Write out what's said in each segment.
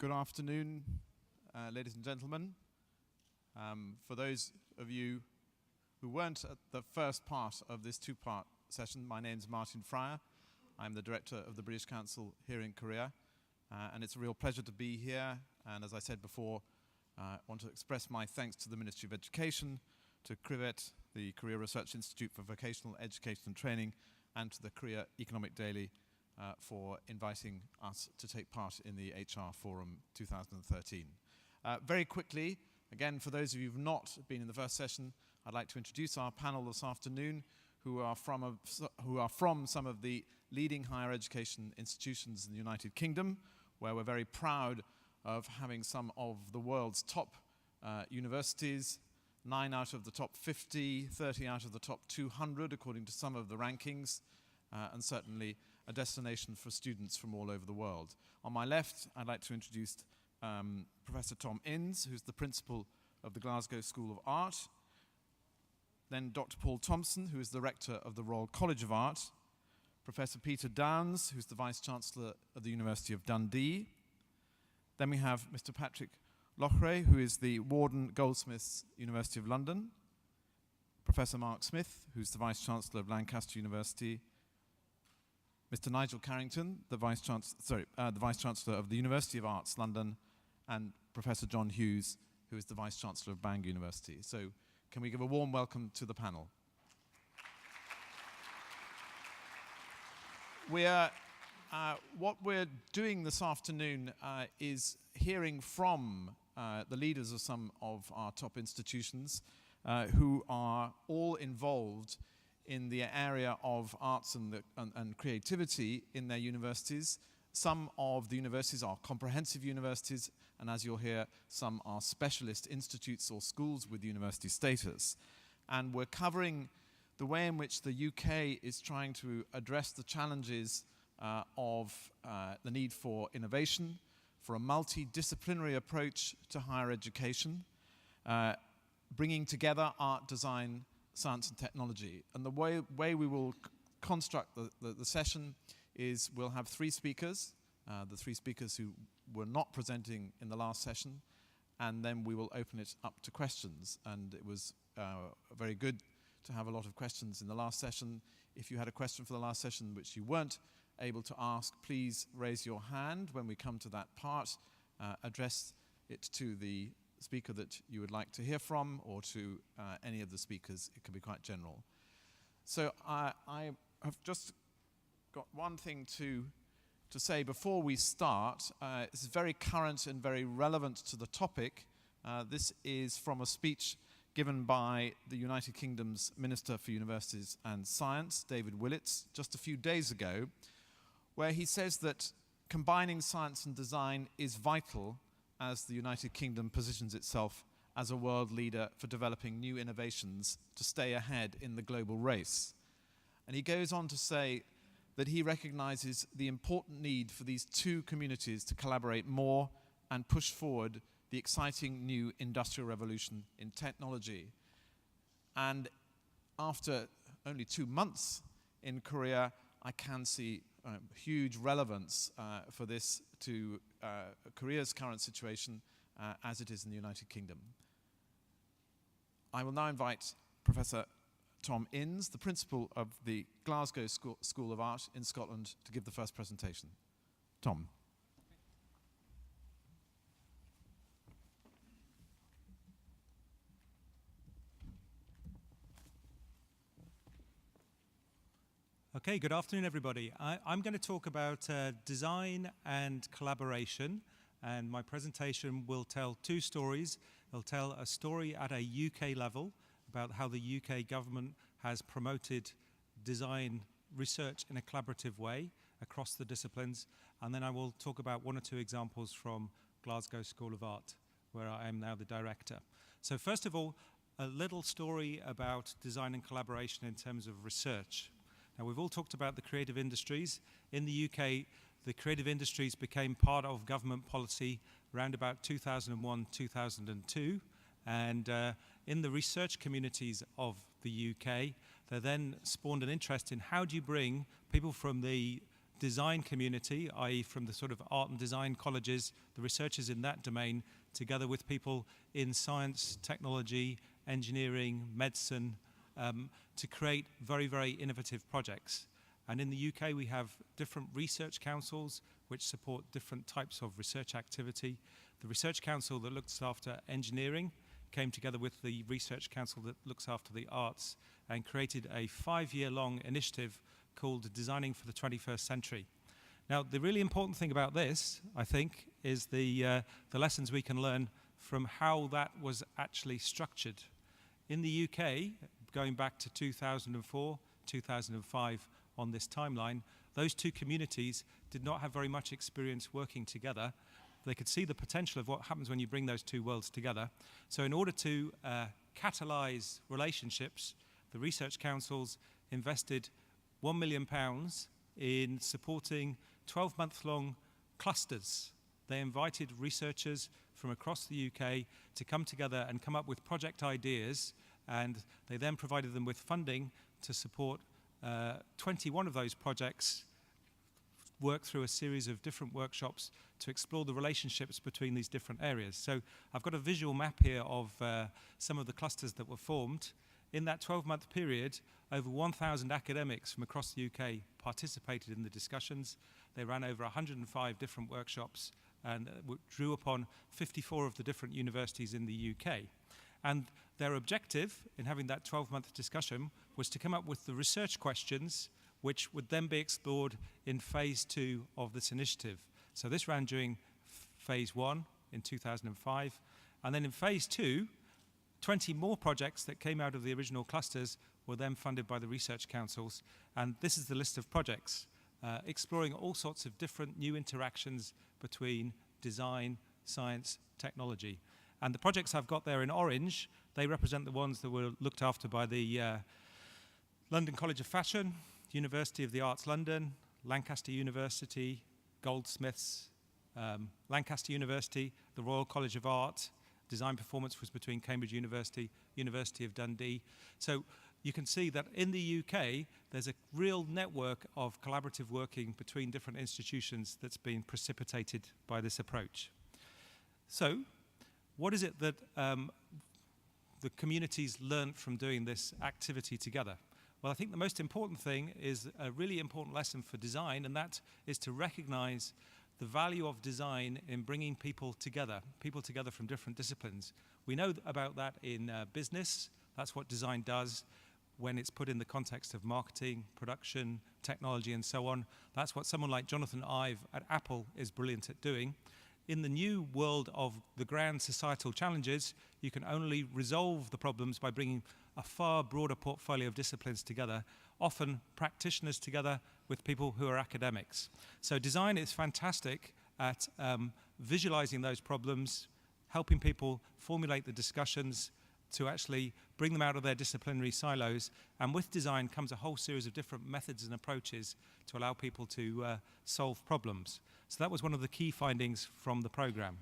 Good afternoon, ladies and gentlemen. For those of you who weren't at the first part of this two-part session, my name's Martin Fryer. I'm the Director of the British Council here in Korea, and it's a real pleasure to be here. And as I said before, I want to express my thanks to the Ministry of Education, to KRIVET, the Korea Research Institute for Vocational Education and Training, and to the Korea Economic Daily for inviting us to take part in the HR Forum 2013. Very quickly, again, for those of you who have not been in the first session, I'd like to introduce our panel this afternoon, who are from some of the leading higher education institutions in the United Kingdom, where we're very proud of having some of the world's top universities, 9 out of the top 50, 30 out of the top 200, according to some of the rankings, and certainly a destination for students from all over the world. On my left, I'd like to introduce Professor Tom Innes, who's the principal of the Glasgow School of Art. Then Dr. Paul Thompson, who is the rector of the Royal College of Art. Professor Peter Downes, who's the Vice-Chancellor of the University of Dundee. Then we have Mr. Patrick Lochray, who is the Warden Goldsmiths, University of London. Professor Mark Smith, who's the Vice-Chancellor of Lancaster University. Mr. Nigel Carrington, the Vice-Chancellor of the University of Arts, London, and Professor John Hughes, who is the Vice-Chancellor of Bangor University. So can we give a warm welcome to the panel? What we're doing this afternoon is hearing from the leaders of some of our top institutions who are all involved in the area of arts and creativity in their universities. Some of the universities are comprehensive universities, and as you'll hear, some are specialist institutes or schools with university status. And we're covering the way in which the UK is trying to address the challenges of the need for innovation, for a multidisciplinary approach to higher education, bringing together art, design, science and technology. And the way we will construct the session is we'll have three speakers, the three speakers who were not presenting in the last session, and then we will open it up to questions. And it was very good to have a lot of questions in the last session. If you had a question for the last session which you weren't able to ask, please raise your hand when we come to that part. Address it to the speaker that you would like to hear from, or to any of the speakers. It can be quite general. So I have just got one thing to say before we start. This is very current and very relevant to the topic. This is from a speech given by the United Kingdom's Minister for Universities and Science, David Willetts, just a few days ago, where he says that combining science and design is vital as the United Kingdom positions itself as a world leader for developing new innovations to stay ahead in the global race. And he goes on to say that he recognizes the important need for these two communities to collaborate more and push forward the exciting new industrial revolution in technology. And after only 2 months in Korea, I can see huge relevance for this to Korea's current situation as it is in the United Kingdom. I will now invite Professor Tom Innes, the principal of the Glasgow School of Art in Scotland, to give the first presentation. Tom. Okay, good afternoon, everybody. I'm going to talk about design and collaboration, and my presentation will tell two stories. It'll tell a story at a UK level about how the UK government has promoted design research in a collaborative way across the disciplines, and then I will talk about one or two examples from Glasgow School of Art, where I am now the director. So first of all, a little story about design and collaboration in terms of research. Now, we've all talked about the creative industries. In the UK, the creative industries became part of government policy around about 2001, 2002. And in the research communities of the UK, they then spawned an interest in how do you bring people from the design community, i.e. from the sort of art and design colleges, the researchers in that domain, together with people in science, technology, engineering, medicine, to create very, very innovative projects. And in the UK, we have different research councils which support different types of research activity. The research council that looks after engineering came together with the research council that looks after the arts and created a 5-year-long initiative called Designing for the 21st Century. Now, the really important thing about this, I think, is the lessons we can learn from how that was actually structured. In the UK, going back to 2004, 2005 on this timeline, those two communities did not have very much experience working together. They could see the potential of what happens when you bring those two worlds together. So in order to catalyse relationships, the research councils invested £1 million in supporting 12-month-long clusters. They invited researchers from across the UK to come together and come up with project ideas, and they then provided them with funding to support 21 of those projects, work through a series of different workshops to explore the relationships between these different areas. So I've got a visual map here of some of the clusters that were formed. In that 12-month period, over 1,000 academics from across the UK participated in the discussions. They ran over 105 different workshops and drew upon 54 of the different universities in the UK. And their objective in having that 12-month discussion was to come up with the research questions which would then be explored in phase 2 of this initiative. So this ran during phase 1 in 2005. And then in phase 2, 20 more projects that came out of the original clusters were then funded by the research councils. And this is the list of projects, exploring all sorts of different new interactions between design, science, technology. And the projects I've got there in orange, they represent the ones that were looked after by the London College of Fashion, University of the Arts London, Lancaster University, Goldsmiths, Lancaster University, the Royal College of Art. Design performance was between Cambridge University, University of Dundee. So you can see that in the UK, there's a real network of collaborative working between different institutions that's been precipitated by this approach. So what is it that the communities learned from doing this activity together? Well, I think the most important thing is a really important lesson for design, and that is to recognize the value of design in bringing people together from different disciplines. We know about that in business. That's what design does when it's put in the context of marketing, production, technology, and so on. That's what someone like Jonathan Ive at Apple is brilliant at doing. In the new world of the grand societal challenges, you can only resolve the problems by bringing a far broader portfolio of disciplines together, often practitioners together with people who are academics. So design is fantastic at visualizing those problems, helping people formulate the discussions to actually bring them out of their disciplinary silos. And with design comes a whole series of different methods and approaches to allow people to solve problems. So that was one of the key findings from the program.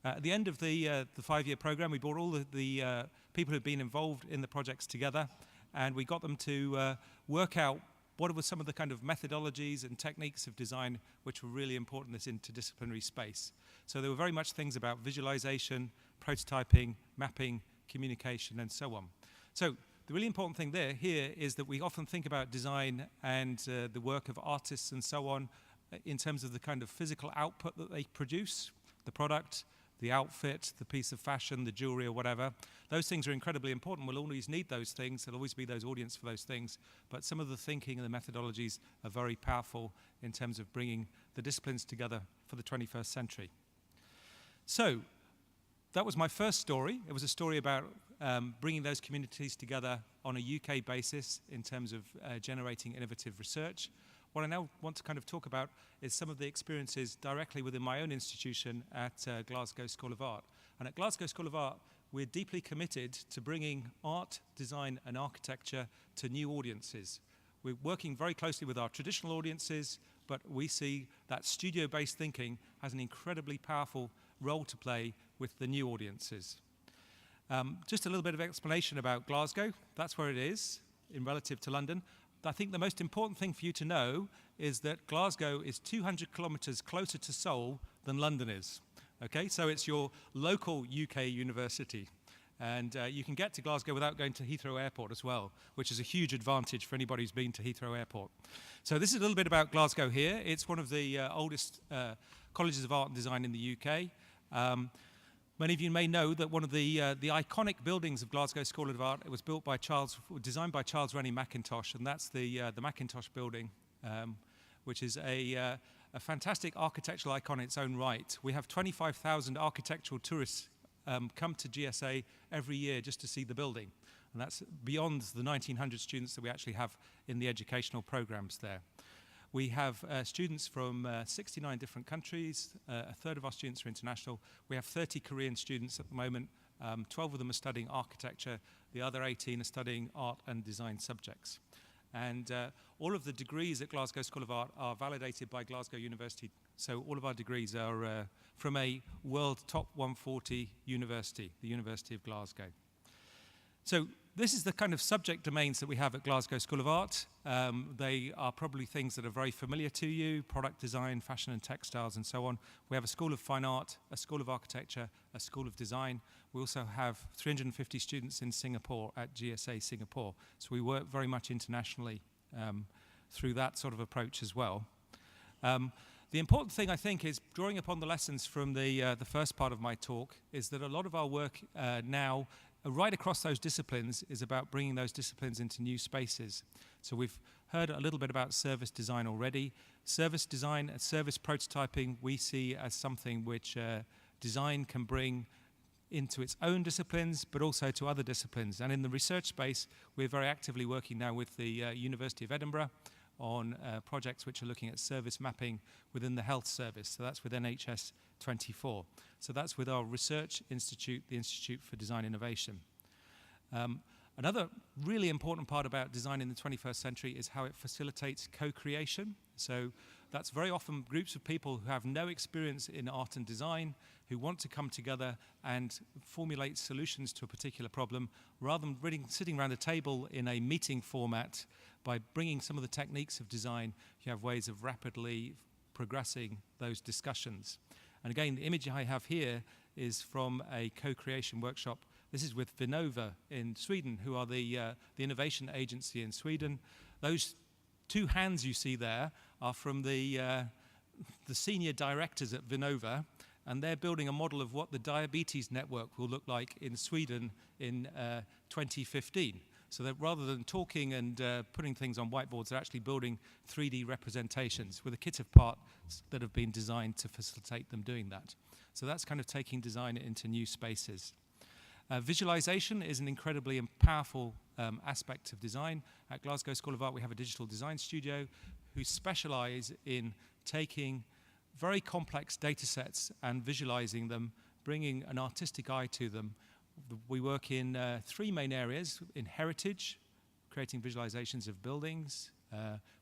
At the end of the 5-year program, we brought all the people who'd been involved in the projects together, and we got them to work out what were some of the kind of methodologies and techniques of design which were really important in this interdisciplinary space. So there were very much things about visualization, prototyping, mapping, communication, and so on. So the really important thing here is that we often think about design and the work of artists and so on in terms of the kind of physical output that they produce, the product, the outfit, the piece of fashion, the jewelry or whatever. Those things are incredibly important. We'll always need those things. There'll always be those audience for those things. But some of the thinking and the methodologies are very powerful in terms of bringing the disciplines together for the 21st century. So that was my first story. It was a story about bringing those communities together on a UK basis in terms of generating innovative research. What I now want to kind of talk about is some of the experiences directly within my own institution at Glasgow School of Art. And at Glasgow School of Art, we're deeply committed to bringing art, design, and architecture to new audiences. We're working very closely with our traditional audiences, but we see that studio-based thinking has an incredibly powerful role to play with the new audiences. Just a little bit of explanation about Glasgow. That's where it is in relative to London. I think the most important thing for you to know is that Glasgow is 200 kilometers closer to Seoul than London is. Okay, so it's your local UK university. And you can get to Glasgow without going to Heathrow Airport as well, which is a huge advantage for anybody who's been to Heathrow Airport. So this is a little bit about Glasgow here. It's one of the oldest colleges of art and design in the UK. Many of you may know that one of the iconic buildings of Glasgow School of Art, it was designed by Charles Rennie Mackintosh, and that's the Mackintosh building, which is a fantastic architectural icon in its own right. We have 25,000 architectural tourists come to GSA every year just to see the building. And that's beyond the 1,900 students that we actually have in the educational programs there. We have students from 69 different countries. A third of our students are international. We have 30 Korean students at the moment. 12 of them are studying architecture. The other 18 are studying art and design subjects. And all of the degrees at Glasgow School of Art are validated by Glasgow University. So all of our degrees are from a world top 140 university, the University of Glasgow. So this is the kind of subject domains that we have at Glasgow School of Art. They are probably things that are very familiar to you: product design, fashion and textiles, and so on. We have a School of Fine Art, a School of Architecture, a School of Design. We also have 350 students in Singapore at GSA Singapore. So we work very much internationally through that sort of approach as well. The important thing, I think, is drawing upon the lessons from the first part of my talk, is that a lot of our work now, right across those disciplines, is about bringing those disciplines into new spaces. So we've heard a little bit about service design already. Service design and service prototyping we see as something which design can bring into its own disciplines, but also to other disciplines. And in the research space, we're very actively working now with the University of Edinburgh on projects which are looking at service mapping within the health service. So that's with NHS 24. So that's with our research institute, the Institute for Design Innovation. Another really important part about design in the 21st century is how it facilitates co-creation. So that's very often groups of people who have no experience in art and design, who want to come together and formulate solutions to a particular problem, rather than sitting around a table in a meeting format. By bringing some of the techniques of design, you have ways of rapidly progressing those discussions. And again, the image I have here is from a co-creation workshop. This is with Vinnova in Sweden, who are the innovation agency in Sweden. Those two hands you see there are from the senior directors at Vinnova, and they're building a model of what the diabetes network will look like in Sweden in 2015. So that rather than talking and putting things on whiteboards, they're actually building 3D representations with a kit of parts that have been designed to facilitate them doing that. So that's kind of taking design into new spaces. Visualization is an incredibly powerful aspect of design. At Glasgow School of Art, we have a digital design studio who specialize in taking very complex data sets and visualizing them, bringing an artistic eye to them. We work in three main areas: in heritage, creating visualizations of buildings.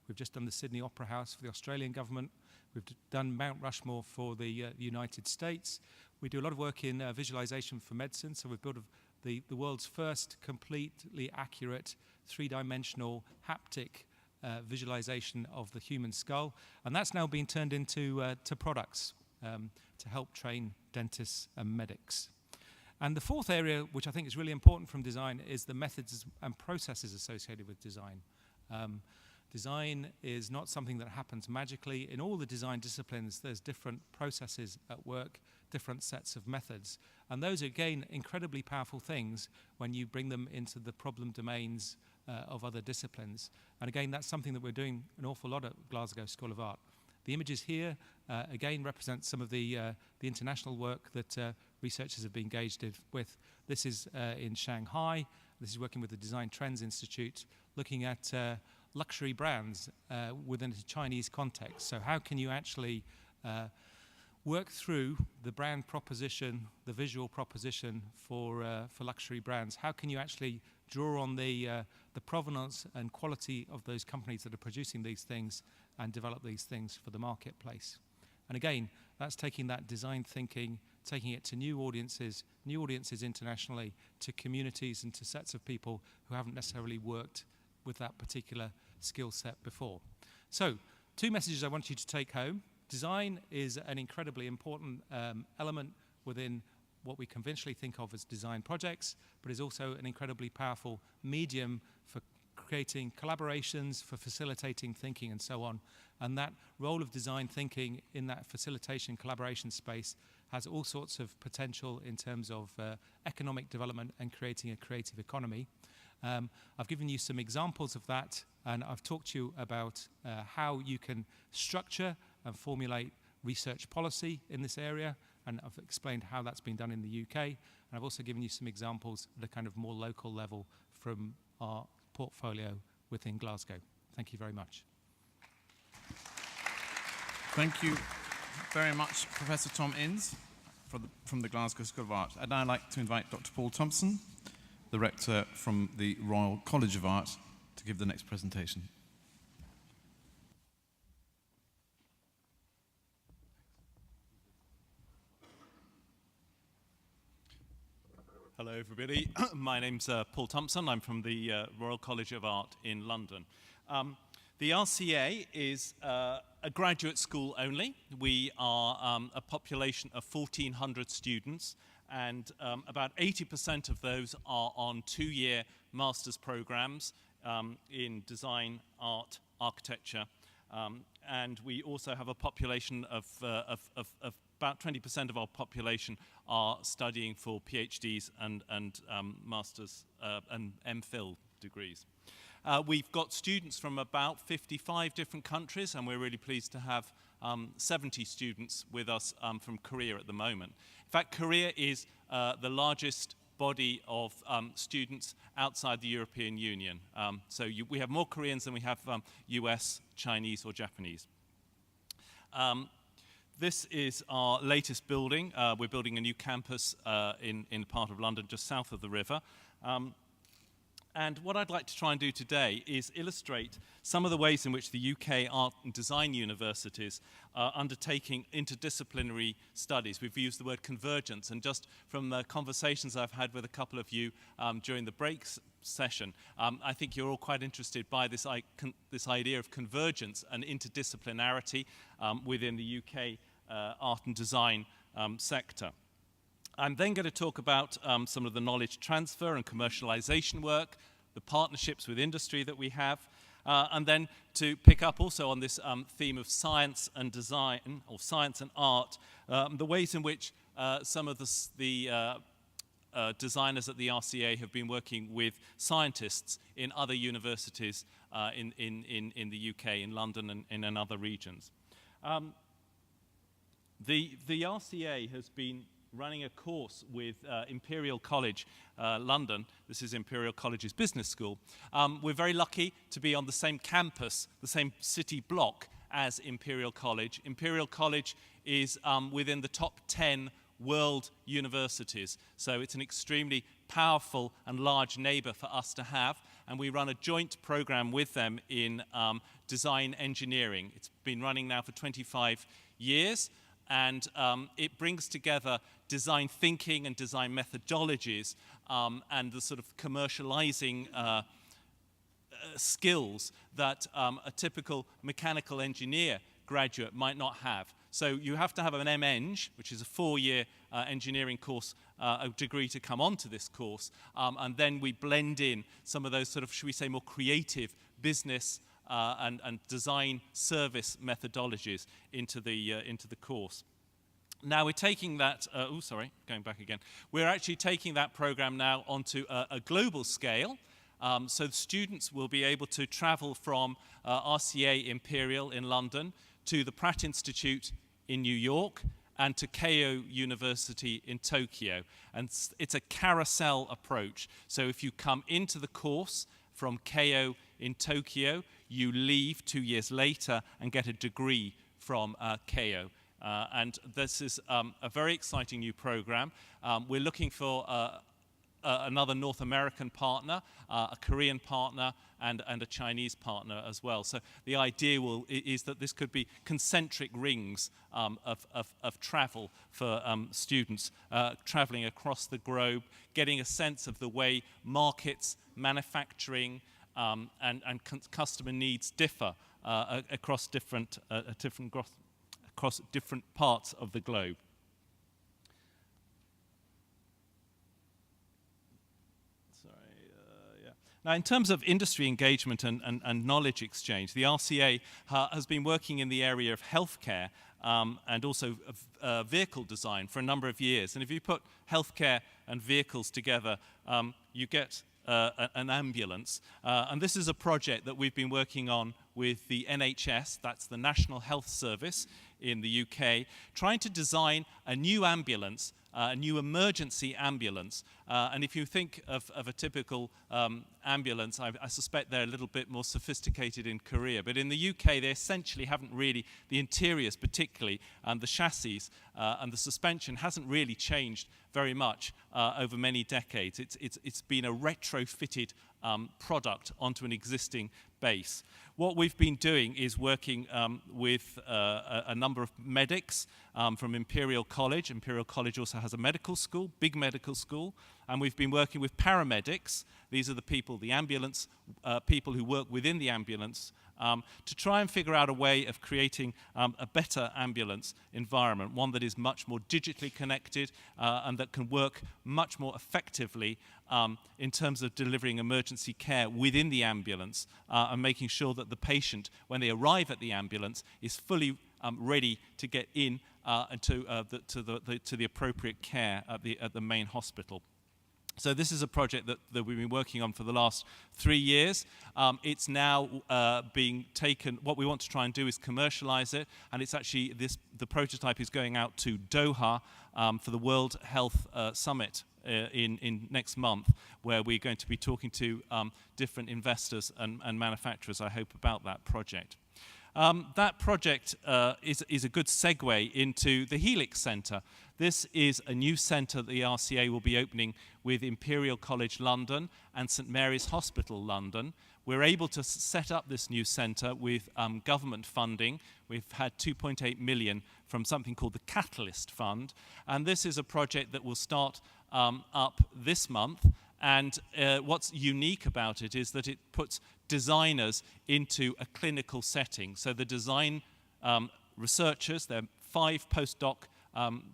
We've just done the Sydney Opera House for the Australian government. We've done Mount Rushmore for the United States. We do a lot of work in visualization for medicine. So we've built the world's first completely accurate three-dimensional haptic visualization of the human skull. And that's now being turned into to products to help train dentists and medics. And the fourth area, which I think is really important from design, is the methods and processes associated with design. Design is not something that happens magically. In all the design disciplines, there's different processes at work, different sets of methods. And those are, again, incredibly powerful things when you bring them into the problem domains of other disciplines. And again, that's something that we're doing an awful lot at Glasgow School of Art. The images here, again, represent some of the international work that researchers have been engaged with. This is in Shanghai. This is working with the Design Trends Institute, looking at luxury brands within a Chinese context. So how can you actually work through the brand proposition, the visual proposition for luxury brands? How can you actually draw on the provenance and quality of those companies that are producing these things and develop these things for the marketplace? And again, that's taking that design thinking, taking it to new audiences internationally, to communities and to sets of people who haven't necessarily worked with that particular skill set before. So, 2 messages I want you to take home. Design is an incredibly important element within what we conventionally think of as design projects, but is also an incredibly powerful medium for creating collaborations, for facilitating thinking and so on. And that role of design thinking in that facilitation collaboration space has all sorts of potential in terms of economic development and creating a creative economy. I've given you some examples of that, and I've talked to you about how you can structure and formulate research policy in this area, and I've explained how that's been done in the UK, and I've also given you some examples at a kind of more local level from our portfolio within Glasgow. Thank you very much. Thank you very much, Professor Tom Innes from the Glasgow School of Art. I'd now like to invite Dr. Paul Thompson, the Rector from the Royal College of Art, to give the next presentation. Hello, everybody. My name's Paul Thompson. I'm from the Royal College of Art in London. The RCA is a graduate school only. We are a population of 1,400 students, and about 80% of those are on 2-year master's programs in design, art, architecture. And we also have a population of about 20% of our population are studying for PhDs and master's and MPhil degrees. We've got students from about 55 different countries, and we're really pleased to have 70 students with us from Korea at the moment. In fact, Korea is the largest body of students outside the European Union. So we have more Koreans than we have US, Chinese, or Japanese. This is our latest building. We're building a new campus in part of London just south of the river. And what I'd like to try and do today is illustrate some of the ways in which the UK art and design universities are undertaking interdisciplinary studies. We've used the word convergence, and just from the conversations I've had with a couple of you during the breaks session, I think you're all quite interested by this idea of convergence and interdisciplinarity within the UK art and design sector. I'm then going to talk about some of the knowledge transfer and commercialization work, the partnerships with industry that we have, and then to pick up also on this theme of science and design, or science and art, the ways in which some of the designers at the RCA have been working with scientists in other universities in the UK, in London and in other regions. The RCA has been running a course with Imperial College London. This is Imperial College's business school. We're very lucky to be on the same campus, the same city block as Imperial College. Imperial College is within the top 10 world universities, so it's an extremely powerful and large neighbour for us to have, and we run a joint program with them in design engineering. It's been running now for 25 years, and it brings together design thinking and design methodologies and the sort of commercializing skills that a typical mechanical engineer graduate might not have. So you have to have an MEng, which is a 4-year engineering course, a degree to come onto this course, and then we blend in some of those sort of, should we say, more creative business and design service methodologies into the course. Now we're taking that, going back again. We're actually taking that program now onto a global scale. So the students will be able to travel from RCA Imperial in London to the Pratt Institute in New York and to Keio University in Tokyo. And it's a carousel approach. So if you come into the course from Keio in Tokyo, you leave 2 years later and get a degree from Keio. And this is a very exciting new program. We're looking for another North American partner, a Korean partner, and a Chinese partner as well. So the idea is that this could be concentric rings of travel for students traveling across the globe, getting a sense of the way markets, manufacturing, and customer needs differ across different parts of the globe. Now, in terms of industry engagement and knowledge exchange, the RCA has been working in the area of healthcare and also vehicle design for a number of years. And if you put healthcare and vehicles together, you get an ambulance. And this is a project that we've been working on with the NHS, that's the National Health Service in the UK, trying to design a new ambulance, a new emergency ambulance. And if you think of a typical ambulance, I suspect they're a little bit more sophisticated in Korea. But in the UK, they essentially haven't really, the interiors particularly, and the chassis and the suspension hasn't really changed very much over many decades. It's been a retrofitted product onto an existing base. What we've been doing is working with a number of medics from Imperial College. Imperial College also has a medical school, big medical school, and we've been working with paramedics. These are the people, the ambulance people who work within the ambulance, to try and figure out a way of creating a better ambulance environment, one that is much more digitally connected and that can work much more effectively in terms of delivering emergency care within the ambulance and making sure that the patient, when they arrive at the ambulance, is fully ready to get in and to the appropriate care at the main hospital. So this is a project that we've been working on for the last 3 years. It's now being taken. What we want to try and do is commercialize it, and it's actually the prototype is going out to Doha for the World Health Summit in next month, where we're going to be talking to different investors and manufacturers, I hope, about that project. That project is a good segue into the Helix Centre. This is a new centre that the RCA will be opening with Imperial College London and St Mary's Hospital London. We're able to set up this new centre with government funding. We've had 2.8 million from something called the Catalyst Fund, and this is a project that will start up this month. And what's unique about it is that it puts designers into a clinical setting. So the design researchers, there are 5 postdoc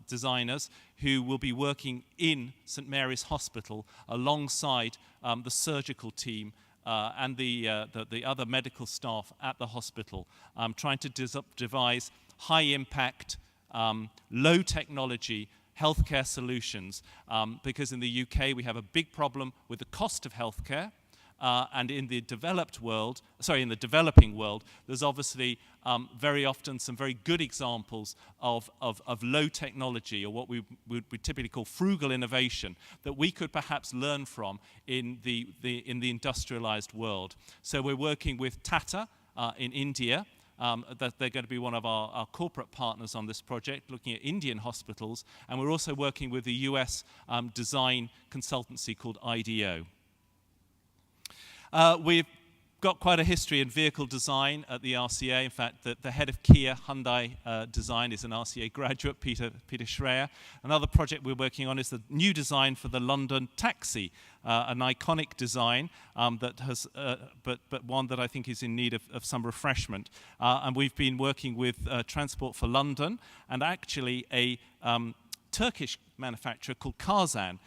designers who will be working in St Mary's Hospital alongside the surgical team and the other medical staff at the hospital, trying to devise high-impact, low-technology healthcare solutions, because in the UK we have a big problem with the cost of healthcare, and in the developing world, there's obviously very often some very good examples of low technology, or what we typically call frugal innovation, that we could perhaps learn from in the industrialized world. So we're working with Tata in India. That they're going to be one of our corporate partners on this project, looking at Indian hospitals, and we're also working with the US design consultancy called IDEO. We've got quite a history in vehicle design at the RCA. In fact, the head of Kia Hyundai design is an RCA graduate, Peter Schreier. Another project we're working on is the new design for the London taxi, an iconic design that has, but one that I think is in need of some refreshment. And we've been working with Transport for London, and actually a Turkish manufacturer called Kazan,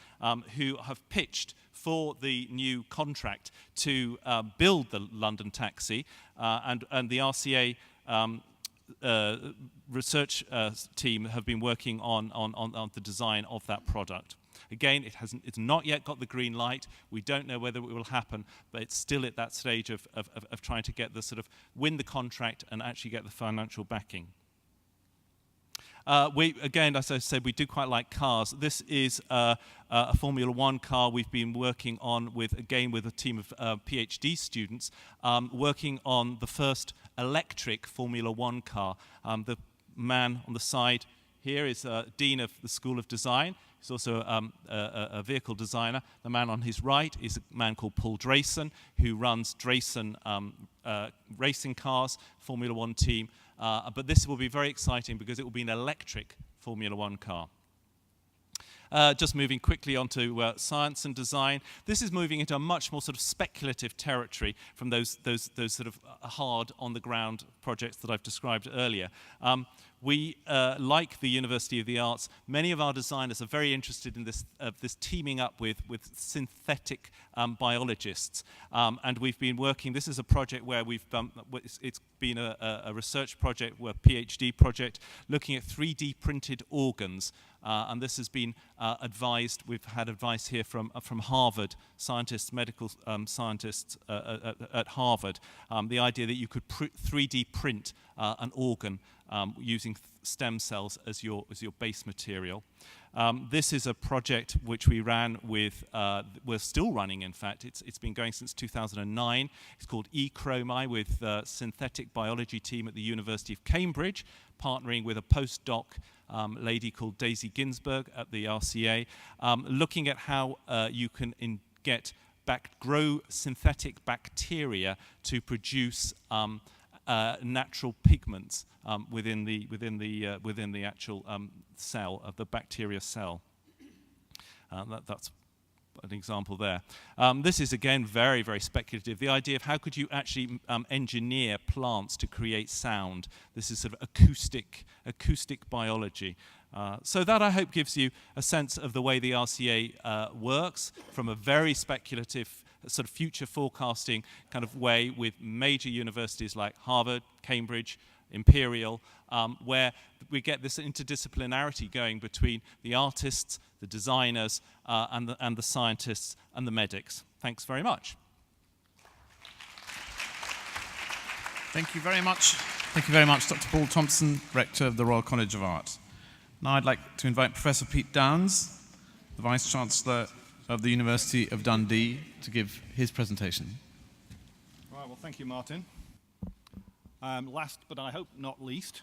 who have pitched for the new contract to build the London taxi, and the RCA research team have been working on the design of that product. Again, it's not yet got the green light. We don't know whether it will happen, but it's still at that stage of trying to get the win the contract and actually get the financial backing. Again, as I said, we do quite like cars. This is a Formula One car we've been working on with a team of PhD students, working on the first electric Formula One car. The man on the side here is Dean of the School of Design. He's also a vehicle designer. The man on his right is a man called Paul Drayson, who runs Drayson racing cars, Formula One team. But this will be very exciting because it will be an electric Formula One car. Just moving quickly on to science and design. This is moving into a much more sort of speculative territory from those sort of hard on-the-ground projects that I've described earlier. We, like the University of the Arts, many of our designers are very interested in this teaming up with synthetic biologists. And we've been working, this is a project where it's been a research project, a PhD project, looking at 3D printed organs. And this has been advised, we've had advice here from Harvard scientists, medical scientists at Harvard, the idea that you could 3D print an organ using stem cells as your base material. This is a project which we ran with, we're still running in fact, it's been going since 2009. It's called eChromi with synthetic biology team at the University of Cambridge, partnering with a postdoc lady called Daisy Ginsberg at the RCA, looking at how you can grow synthetic bacteria to produce natural pigments within the actual cell of the bacteria cell. That's an example there. This is again very, very speculative. The idea of how could you actually engineer plants to create sound. This is sort of acoustic biology. So that I hope gives you a sense of the way the RCA works from a very speculative sort of future forecasting kind of way with major universities like Harvard, Cambridge, Imperial, where we get this interdisciplinarity going between the artists, the designers, and the scientists and the medics. Thanks very much. Thank you very much. Thank you very much, Dr. Paul Thompson, Rector of the Royal College of Art. Now I'd like to invite Professor Pete Downes, the Vice-Chancellor of the University of Dundee, to give his presentation. Right, well, thank you, Martin. Last, but I hope not least,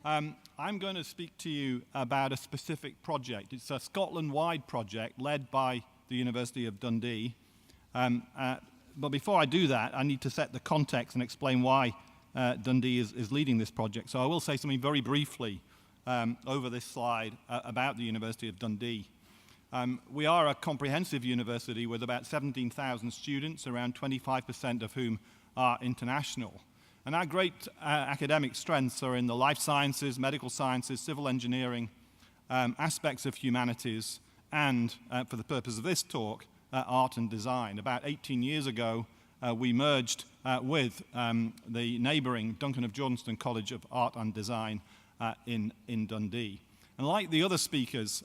I'm going to speak to you about a specific project. It's a Scotland-wide project led by the University of Dundee. But before I do that, I need to set the context and explain why Dundee is leading this project. So I will say something very briefly over this slide about the University of Dundee. We are a comprehensive university with about 17,000 students, around 25% of whom are international. And our great academic strengths are in the life sciences, medical sciences, civil engineering, aspects of humanities, and, for the purpose of this talk, art and design. About 18 years ago, we merged with the neighbouring Duncan of Jordanston College of Art and Design in Dundee. And like the other speakers,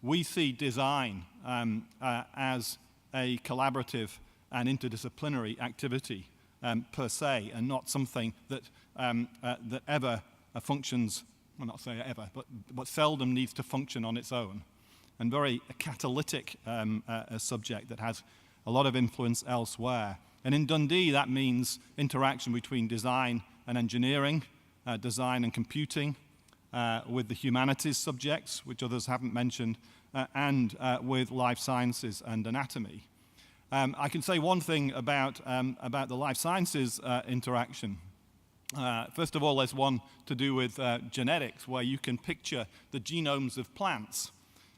we see design as a collaborative and interdisciplinary activity per se, and not something that ever functions, well, not say ever, but seldom needs to function on its own. And very catalytic a subject that has a lot of influence elsewhere. And in Dundee, that means interaction between design and engineering, design and computing, with the humanities subjects, which others haven't mentioned, and with life sciences and anatomy. I can say one thing about the life sciences interaction. First of all, there's one to do with genetics, where you can picture the genomes of plants.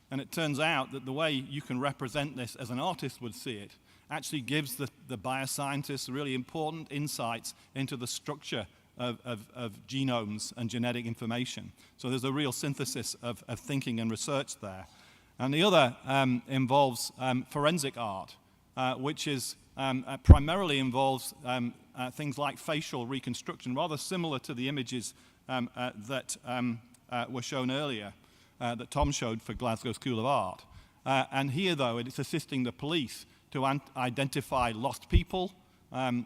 And it turns out that the way you can represent this as an artist would see it actually gives the bioscientists really important insights into the structure of genomes and genetic information. So there's a real synthesis of thinking and research there. And the other involves forensic art, which is primarily involves things like facial reconstruction, rather similar to the images that were shown earlier, that Tom showed for Glasgow School of Art. And here, though, it's assisting the police to identify lost people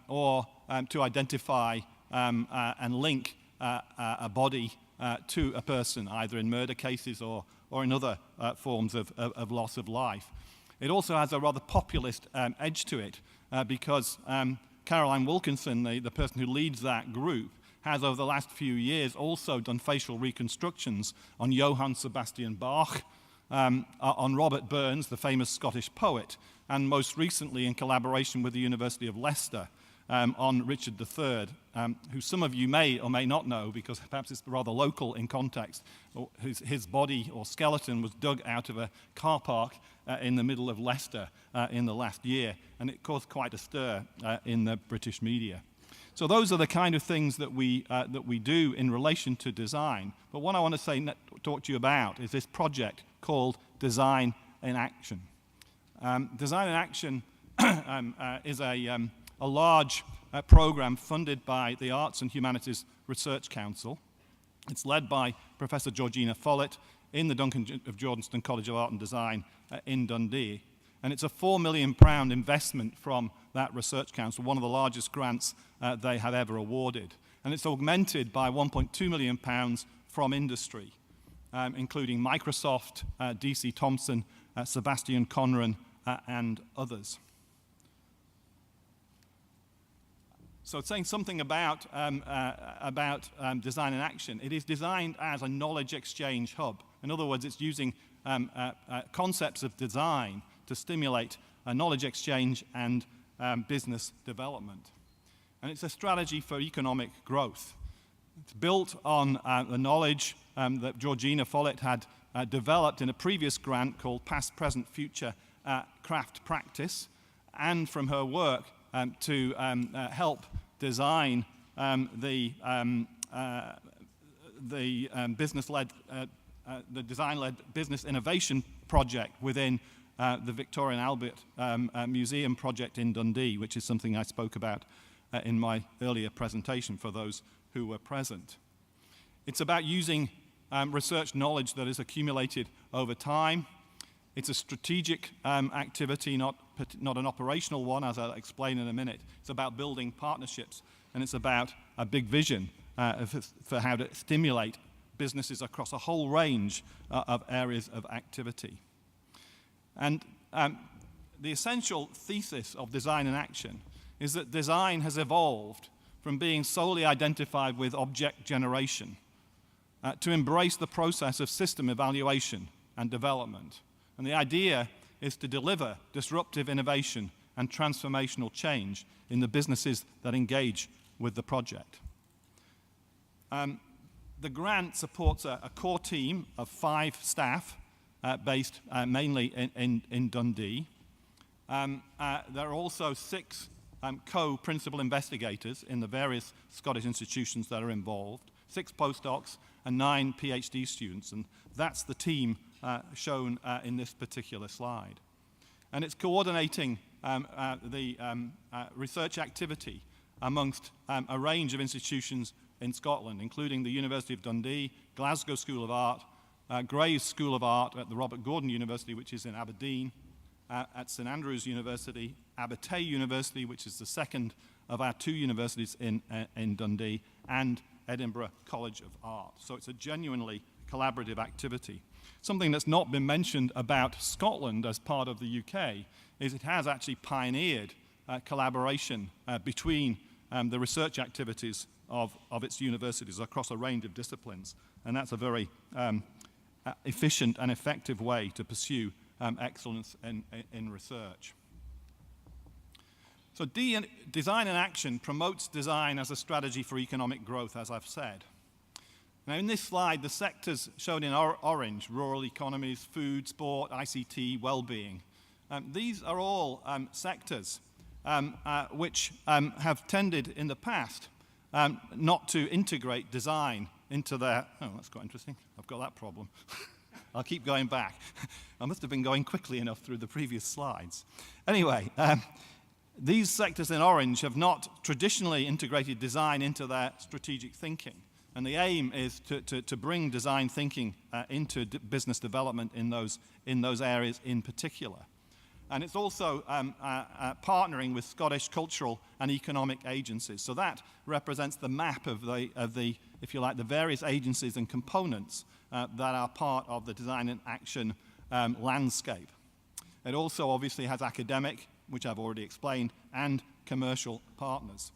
or to identify and link a body to a person, either in murder cases or in other forms of loss of life. It also has a rather populist edge to it because Caroline Wilkinson, the person who leads that group, has over the last few years also done facial reconstructions on Johann Sebastian Bach, on Robert Burns, the famous Scottish poet, and most recently in collaboration with the University of Leicester, on Richard III, who some of you may or may not know, because perhaps it's rather local in context. His body or skeleton was dug out of a car park in the middle of Leicester in the last year, and it caused quite a stir in the British media. So those are the kind of things that we do in relation to design. But what I want to talk to you about is this project called Design in Action. Design in Action is a large program funded by the Arts and Humanities Research Council. It's led by Professor Georgina Follett in the Duncan of Jordenston College of Art and Design in Dundee. And it's a £4 million investment from that Research Council, one of the largest grants they have ever awarded. And it's augmented by £1.2 million from industry, including Microsoft, DC Thomson, Sebastian Conran, and others. So saying something about Design in Action, it is designed as a knowledge exchange hub. In other words, it's using concepts of design to stimulate knowledge exchange and business development. And it's a strategy for economic growth. It's built on the knowledge that Georgina Follett had developed in a previous grant called Past, Present, Future Craft Practice, and from her work to help design the design-led business innovation project within the Victoria and Albert Museum project in Dundee, which is something I spoke about in my earlier presentation for those who were present. It's about using research knowledge that is accumulated over time. It's a strategic activity, not an operational one, as I'll explain in a minute. It's about building partnerships, and it's about a big vision for how to stimulate businesses across a whole range of areas of activity. And the essential thesis of Design in Action is that design has evolved from being solely identified with object generation to embrace the process of system evaluation and development. And the idea is to deliver disruptive innovation and transformational change in the businesses that engage with the project. The grant supports a core team of 5 staff based mainly in Dundee. There are also 6 co-principal investigators in the various Scottish institutions that are involved, 6 postdocs and 9 PhD students, and that's the team shown in this particular slide. And it's coordinating the research activity amongst a range of institutions in Scotland, including the University of Dundee, Glasgow School of Art, Grays School of Art at the Robert Gordon University, which is in Aberdeen, at St Andrews University, Abertay University, which is the second of our 2 universities in Dundee, and Edinburgh College of Art. So it's a genuinely collaborative activity. Something that's not been mentioned about Scotland as part of the UK is it has actually pioneered collaboration between the research activities of its universities across a range of disciplines. And that's a very efficient and effective way to pursue excellence in research. So Design in Action promotes design as a strategy for economic growth, as I've said. Now in this slide, the sectors shown in orange, rural economies, food, sport, ICT, well-being, these are all sectors which have tended in the past not to integrate design into their... Oh, that's quite interesting. I've got that problem. I'll keep going back. I must have been going quickly enough through the previous slides. Anyway, these sectors in orange have not traditionally integrated design into their strategic thinking. And the aim is to bring design thinking into business development in those areas in particular. And it's also partnering with Scottish cultural and economic agencies. So that represents the map of the, if you like, the various agencies and components that are part of the Design in Action landscape. It also obviously has academic, which I've already explained, and commercial partners.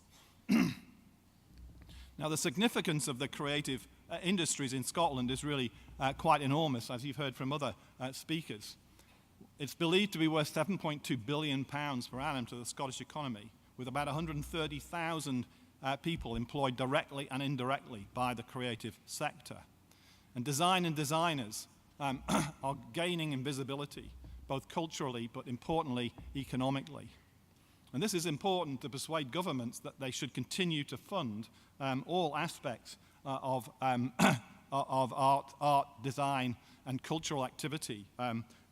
Now, the significance of the creative industries in Scotland is really quite enormous, as you've heard from other speakers. It's believed to be worth £7.2 billion per annum to the Scottish economy, with about 130,000 people employed directly and indirectly by the creative sector. And design and designers are gaining in visibility, both culturally but importantly economically. And this is important to persuade governments that they should continue to fund all aspects of art, design, and cultural activity,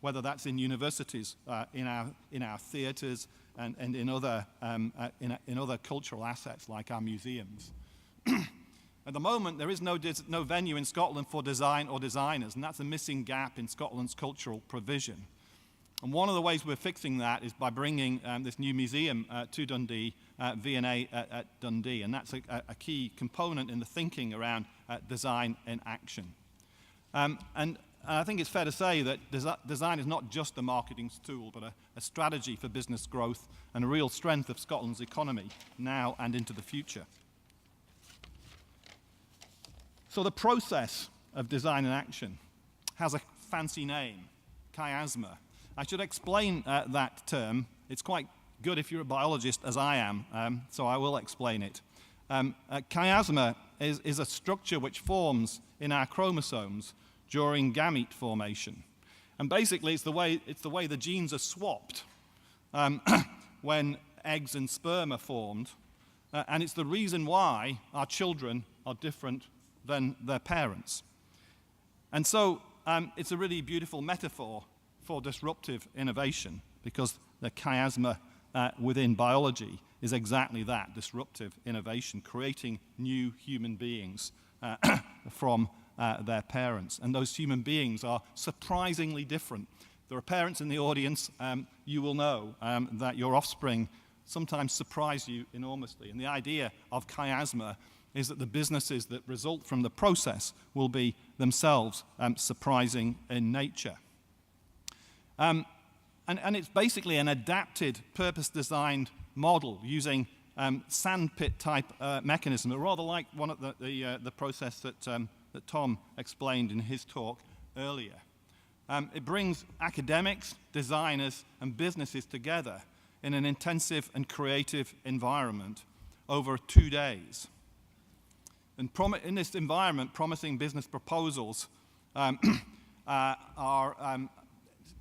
whether that's in universities, in our theatres, and in other cultural assets like our museums. At the moment, there is no venue in Scotland for design or designers, and that's a missing gap in Scotland's cultural provision. And one of the ways we're fixing that is by bringing this new museum to Dundee, V&A at Dundee, and that's a key component in the thinking around design in action. And I think it's fair to say that design is not just a marketing tool, but a strategy for business growth and a real strength of Scotland's economy now and into the future. So the process of design in action has a fancy name, chiasma. I should explain that term. It's quite good if you're a biologist, as I am, so I will explain it. Chiasma is a structure which forms in our chromosomes during gamete formation. And basically, it's the way the genes are swapped when eggs and sperm are formed, and it's the reason why our children are different than their parents. And so it's a really beautiful metaphor for disruptive innovation, because the chiasma within biology is exactly that, disruptive innovation, creating new human beings from their parents. And those human beings are surprisingly different. There are parents in the audience, you will know that your offspring sometimes surprise you enormously. And the idea of chiasma is that the businesses that result from the process will be themselves surprising in nature. And it's basically an adapted, purpose-designed model using sandpit type mechanism, rather like one of the process that Tom explained in his talk earlier. It brings academics, designers, and businesses together in an intensive and creative environment over 2 days. And in this environment, promising business proposals are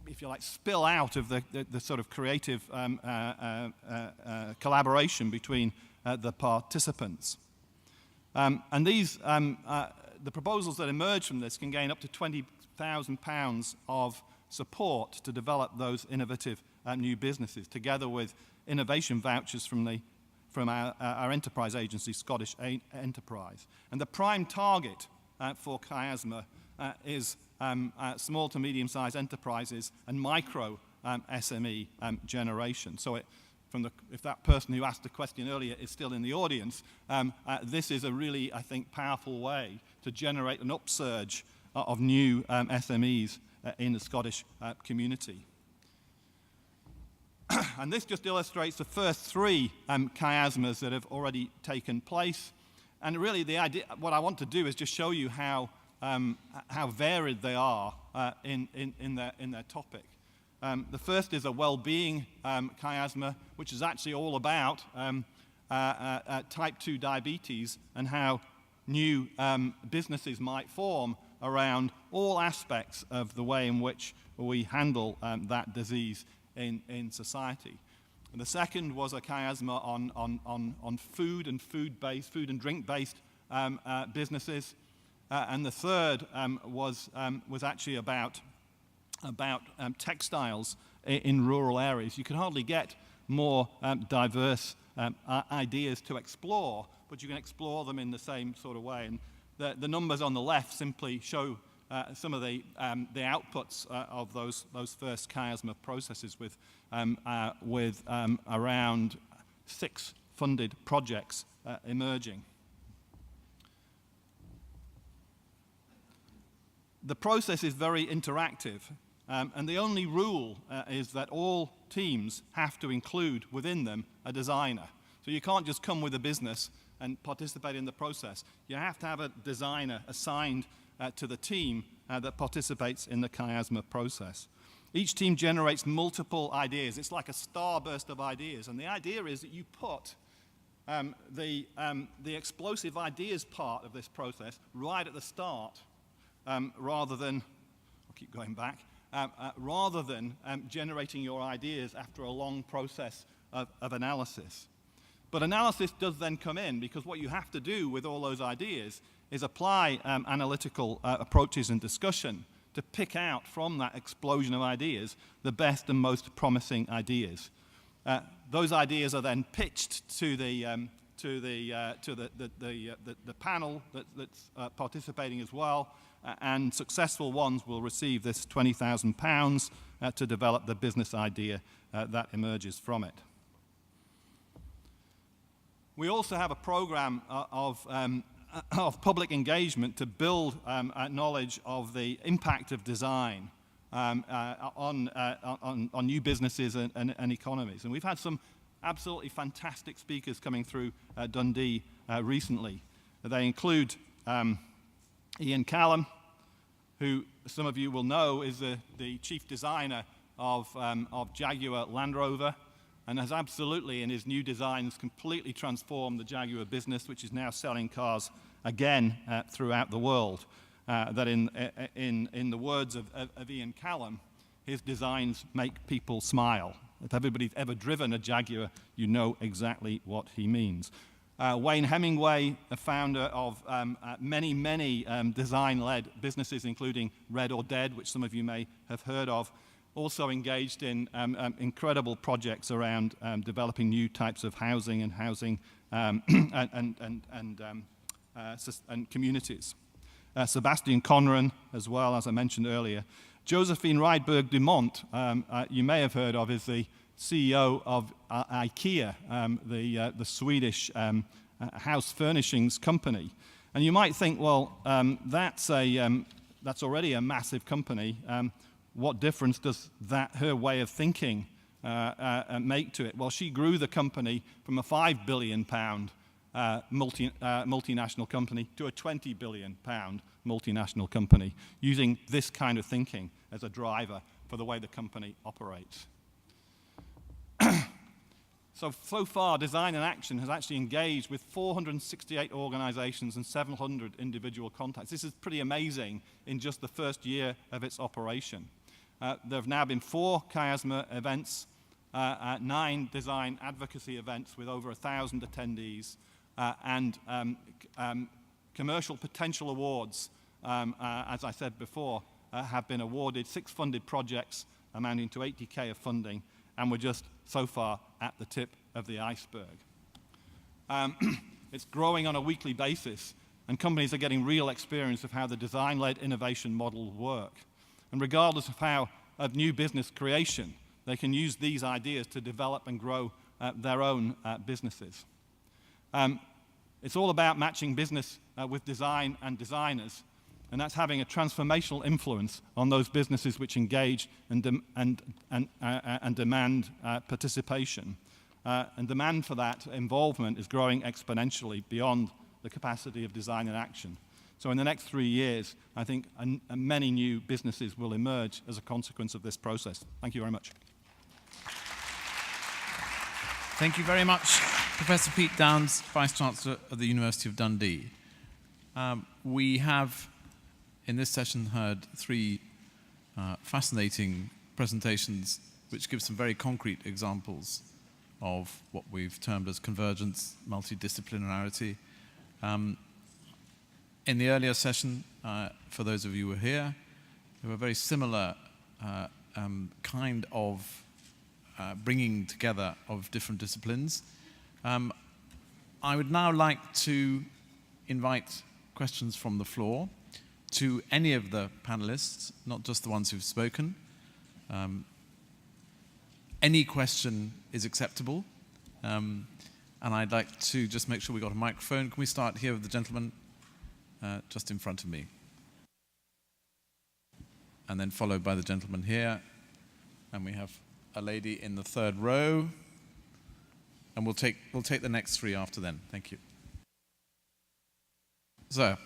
if you like, spill out of the sort of creative collaboration between the participants. And these, the proposals that emerge from this can gain up to £20,000 of support to develop those innovative new businesses, together with innovation vouchers from our enterprise agency, Scottish Enterprise. And the prime target for chiasma is small to medium-sized enterprises and micro SME generation. So if that person who asked the question earlier is still in the audience, this is a really, I think, powerful way to generate an upsurge of new SMEs in the Scottish community. And this just illustrates the first 3 chiasmas that have already taken place. And really, the idea, what I want to do is just show you how varied they are in their topic. The first is a well-being chiasma, which is actually all about type 2 diabetes and how new businesses might form around all aspects of the way in which we handle that disease in society. And the second was a chiasma on food and drink-based businesses. And the third was actually about textiles in rural areas. You can hardly get more diverse ideas to explore, but you can explore them in the same sort of way. And the numbers on the left simply show some of the outputs of those first chiasma processes with around 6 funded projects emerging. The process is very interactive, and the only rule is that all teams have to include within them a designer. So you can't just come with a business and participate in the process. You have to have a designer assigned to the team that participates in the chiasma process. Each team generates multiple ideas. It's like a starburst of ideas. And the idea is that you put the explosive ideas part of this process right at the start, rather than, I'll keep going back, rather than generating your ideas after a long process of analysis. But analysis does then come in, because what you have to do with all those ideas is apply analytical approaches and discussion to pick out from that explosion of ideas the best and most promising ideas. Those ideas are then pitched to the panel that's participating as well, and successful ones will receive this £20,000 to develop the business idea that emerges from it. We also have a program of public engagement to build knowledge of the impact of design on new businesses and economies. And we've had some absolutely fantastic speakers coming through Dundee recently. They include Ian Callum, who some of you will know is the chief designer of Jaguar Land Rover, and has absolutely, in his new designs, completely transformed the Jaguar business, which is now selling cars again throughout the world. That in the words of Ian Callum, his designs make people smile. If everybody's ever driven a Jaguar, you know exactly what he means. Wayne Hemingway, the founder of many design-led businesses, including Red or Dead, which some of you may have heard of, also engaged in incredible projects around developing new types of housing and communities. Sebastian Conran, as well, as I mentioned earlier. Josephine Rydberg Dumont, you may have heard of, is the CEO of IKEA, the Swedish house furnishings company. And you might think, well, that's already a massive company. What difference does her way of thinking make to it? Well, she grew the company from a £5 billion multinational company to a £20 billion multinational company, using this kind of thinking as a driver for the way the company operates. So far, Design in Action has actually engaged with 468 organizations and 700 individual contacts. This is pretty amazing in just the first year of its operation. There have now been 4 Chiasma events, 9 design advocacy events with over 1,000 attendees, and commercial potential awards, as I said before, have been awarded 6 funded projects amounting to 80K of funding, and we're just so far at the tip of the iceberg. It's growing on a weekly basis, and companies are getting real experience of how the design-led innovation model work. And regardless of new business creation, they can use these ideas to develop and grow their own businesses. It's all about matching business with design and designers, and that's having a transformational influence on those businesses which engage and demand participation. And demand for that involvement is growing exponentially beyond the capacity of Design in Action. So in the next 3 years, I think many new businesses will emerge as a consequence of this process. Thank you very much. Thank you very much, Professor Pete Downs, Vice-Chancellor of the University of Dundee. We have, in this session, heard 3 fascinating presentations which give some very concrete examples of what we've termed as convergence, multidisciplinarity. In the earlier session, for those of you who were here, there were very similar kind of bringing together of different disciplines. I would now like to invite questions from the floor to any of the panelists, not just the ones who've spoken. Any question is acceptable. And I'd like to just make sure we got a microphone. Can we start here with the gentleman just in front of me? And then followed by the gentleman here. And we have a lady in the 3rd row. And we'll take the next 3 after then. Thank you. So,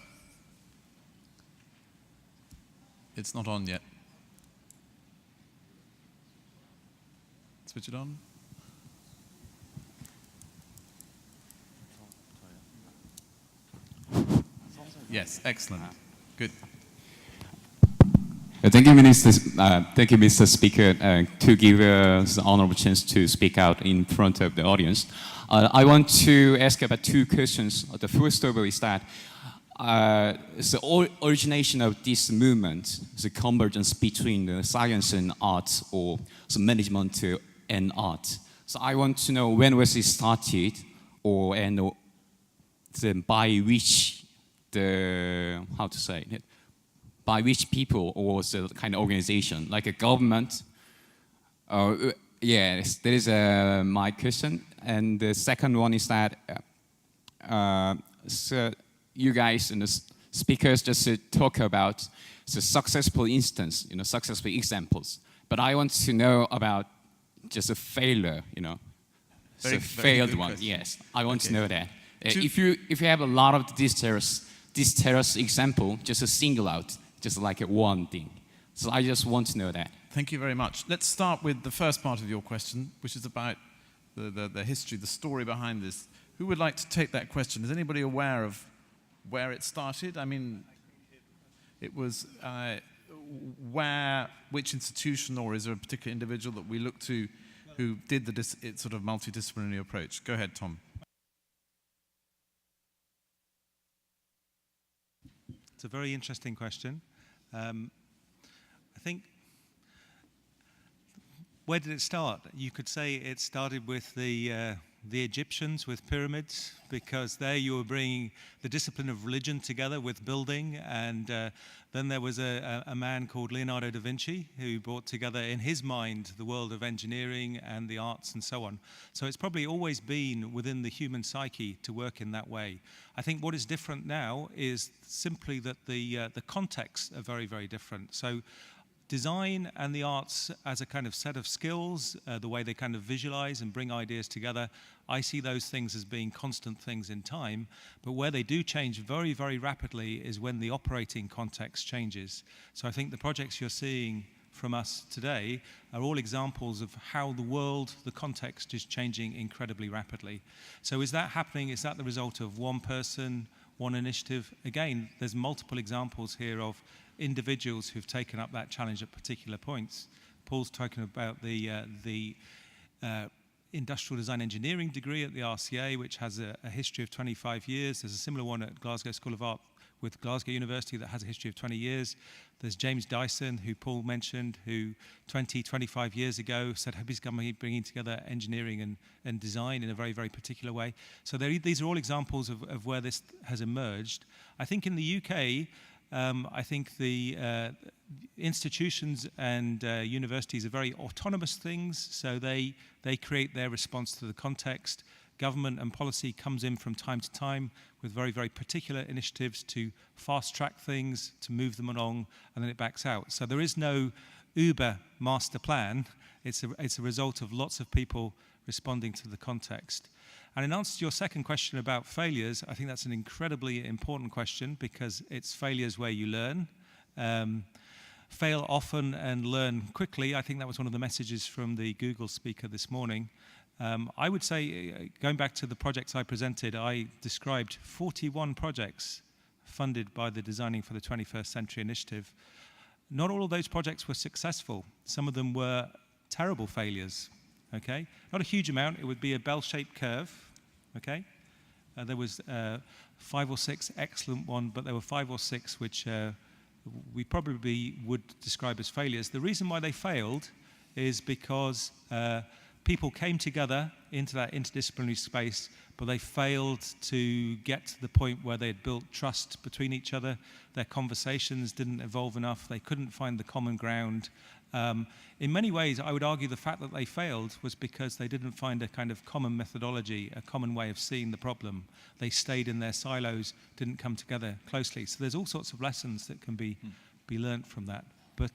it's not on yet. switch it on. Yes, excellent. Good. Thank you, Minister. Thank you, Mr. Speaker, to give us the honorable chance to speak out in front of the audience. I want to ask about two questions. The first of all is that the origination of this movement, the convergence between the science and arts, or the management and art. So I want to know when was it started, and by which how to say it? By which people or the kind of organization, like a government? Yes, that is my question. And the second one is that so you guys and the speakers just talk about the successful instance, successful examples. But I want to know about just a failure, Very, the very failed good one. question. Yes, I want to know that. To- If you have a lot of this terrorist example, just a single out, just like one thing. So I just want to know that. Thank you very much. Let's start with the first part of your question, which is about the history, the story behind this. Who would like to take that question? Is anybody aware of where it started? I mean, it was which institution, or is there a particular individual that we look to who did the sort of multidisciplinary approach? Go ahead, Tom. It's a very interesting question. I think, where did it start? You could say it started with the Egyptians with pyramids, because there you were bringing the discipline of religion together with building, and then there was a man called Leonardo da Vinci who brought together in his mind the world of engineering and the arts and so on. So it's probably always been within the human psyche to work in that way. I think what is different now is simply that the contexts are very, very different. So design and the arts as a kind of set of skills, the way they kind of visualize and bring ideas together, I see those things as being constant things in time. But where they do change very, very rapidly is when the operating context changes. So I think the projects you're seeing from us today are all examples of how the world, the context is changing incredibly rapidly. So is that happening? Is that the result of one person, one initiative? Again, there's multiple examples here of individuals who've taken up that challenge at particular points. Paul's talking about the industrial design engineering degree at the RCA, which has a history of 25 years. There's a similar one at Glasgow School of Art with Glasgow University that has a history of 20 years. There's James Dyson, who Paul mentioned, who 25 years ago said he's going to be bringing together engineering and design in a very, very particular way. So these are all examples of where this has emerged. I think in the UK, I think the institutions and universities are very autonomous things, so they create their response to the context. Government and policy comes in from time to time with very, very particular initiatives to fast-track things, to move them along, and then it backs out. So there is no Uber master plan. It's a result of lots of people responding to the context. And in answer to your second question about failures, I think that's an incredibly important question, because it's failures where you learn. Fail often and learn quickly. I think that was one of the messages from the Google speaker this morning. I would say, going back to the projects I presented, I described 41 projects funded by the Designing for the 21st Century Initiative. Not all of those projects were successful. Some of them were terrible failures. Okay, not a huge amount. It would be a bell-shaped curve. Okay, there was 5 or 6 excellent ones, but there were 5 or 6 which we probably would describe as failures. The reason why they failed is because people came together into that interdisciplinary space, but they failed to get to the point where they had built trust between each other. Their conversations didn't evolve enough. They couldn't find the common ground. In many ways, I would argue the fact that they failed was because they didn't find a kind of common methodology, a common way of seeing the problem. They stayed in their silos, didn't come together closely. So there's all sorts of lessons that can be learnt from that. But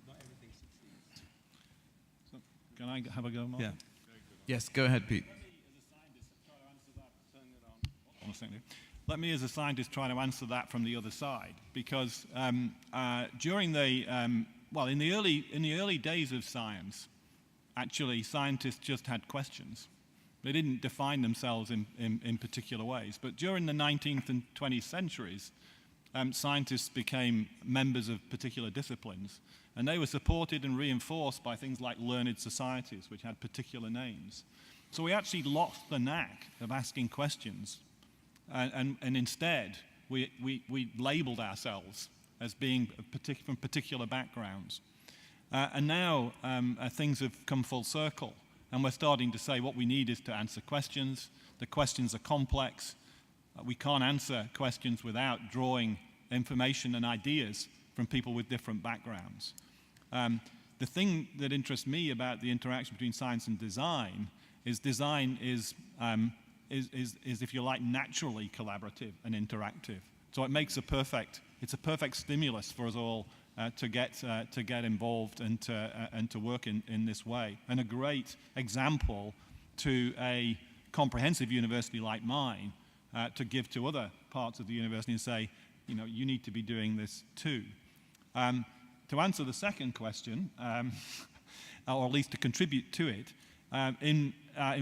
not everything succeeds. So, can I have a go, Mark? Yeah. Yes, go ahead, Pete. Let me, as a scientist, try to answer that from the other side, because during the in the early days of science, actually scientists just had questions. They didn't define themselves in particular ways. But during the 19th and 20th centuries, scientists became members of particular disciplines, and they were supported and reinforced by things like learned societies, which had particular names. So we actually lost the knack of asking questions, and instead we labeled ourselves as being from particular backgrounds. And now things have come full circle, and we're starting to say what we need is to answer questions. The questions are complex. We can't answer questions without drawing information and ideas from people with different backgrounds. The thing that interests me about the interaction between science and design is if you like, naturally collaborative and interactive. So it makes it's a perfect stimulus for us all to get involved and to work in this way. And a great example to a comprehensive university like mine to give to other parts of the university and say, you need to be doing this too. To answer the second question, or at least to contribute to it, in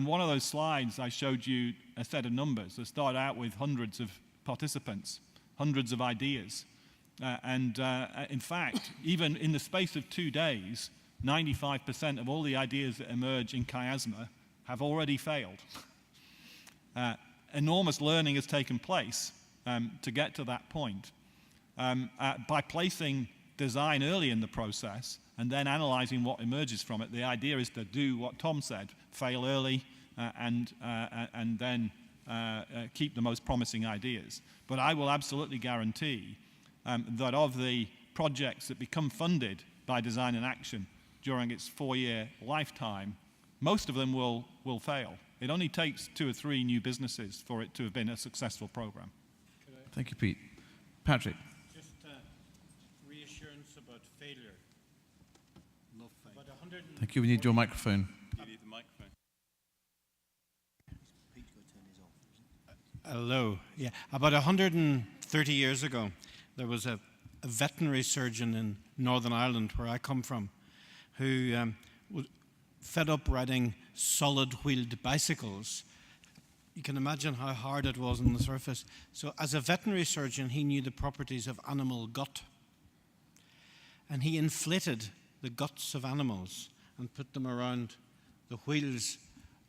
one of those slides I showed you a set of numbers that start out with hundreds of participants, hundreds of ideas. In fact, even in the space of 2 days, 95% of all the ideas that emerge in chiasma have already failed. Enormous learning has taken place to get to that point. By placing design early in the process and then analyzing what emerges from it, the idea is to do what Tom said, fail early and then keep the most promising ideas. But I will absolutely guarantee that of the projects that become funded by Design and Action during its 4-year lifetime, most of them will fail. It only takes 2 or 3 new businesses for it to have been a successful program. Thank you, Pete. Patrick. Just reassurance about failure. Love failure. About Thank you. We need your microphone. You need the microphone. Hello. Yeah. About 130 years ago, there was a veterinary surgeon in Northern Ireland, where I come from, who was fed up riding solid-wheeled bicycles. You can imagine how hard it was on the surface. So as a veterinary surgeon, he knew the properties of animal gut. And he inflated the guts of animals and put them around the wheels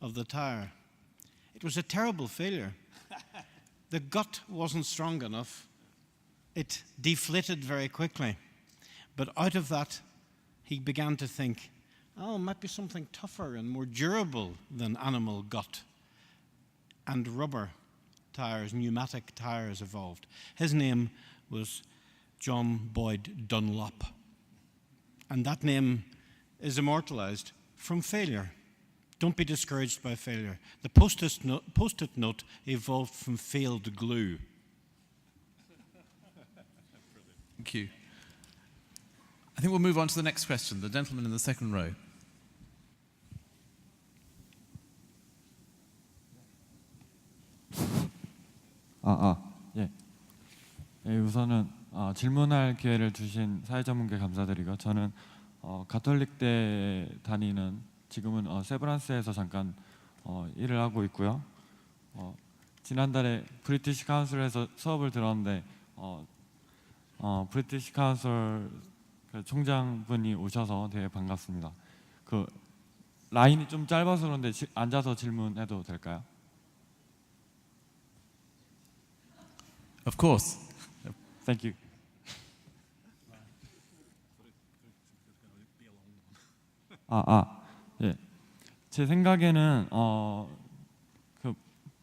of the tire. It was a terrible failure. The gut wasn't strong enough. It deflated very quickly. But out of that, he began to think, it might be something tougher and more durable than animal gut. And rubber tires, pneumatic tires evolved. His name was John Boyd Dunlop. And that name is immortalized from failure. Don't be discouraged by failure. The post-it note evolved from failed glue. Thank you. I think we'll move on to the next question. The gentleman in the second row. 예. 우선은 질문할 기회를 주신 사회전문가 감사드리고, 저는 가톨릭대 다니는, 지금은 세브란스에서 잠깐 일을 하고 있고요. 지난달에 브리티시 카운슬에서 수업을 들었는데 브리티시 카운슬 총장분이 오셔서 되게 반갑습니다. 그 라인이 좀 짧아서 그런데 앉아서 질문해도 될까요? Of course. Thank you. 예. 제 생각에는 그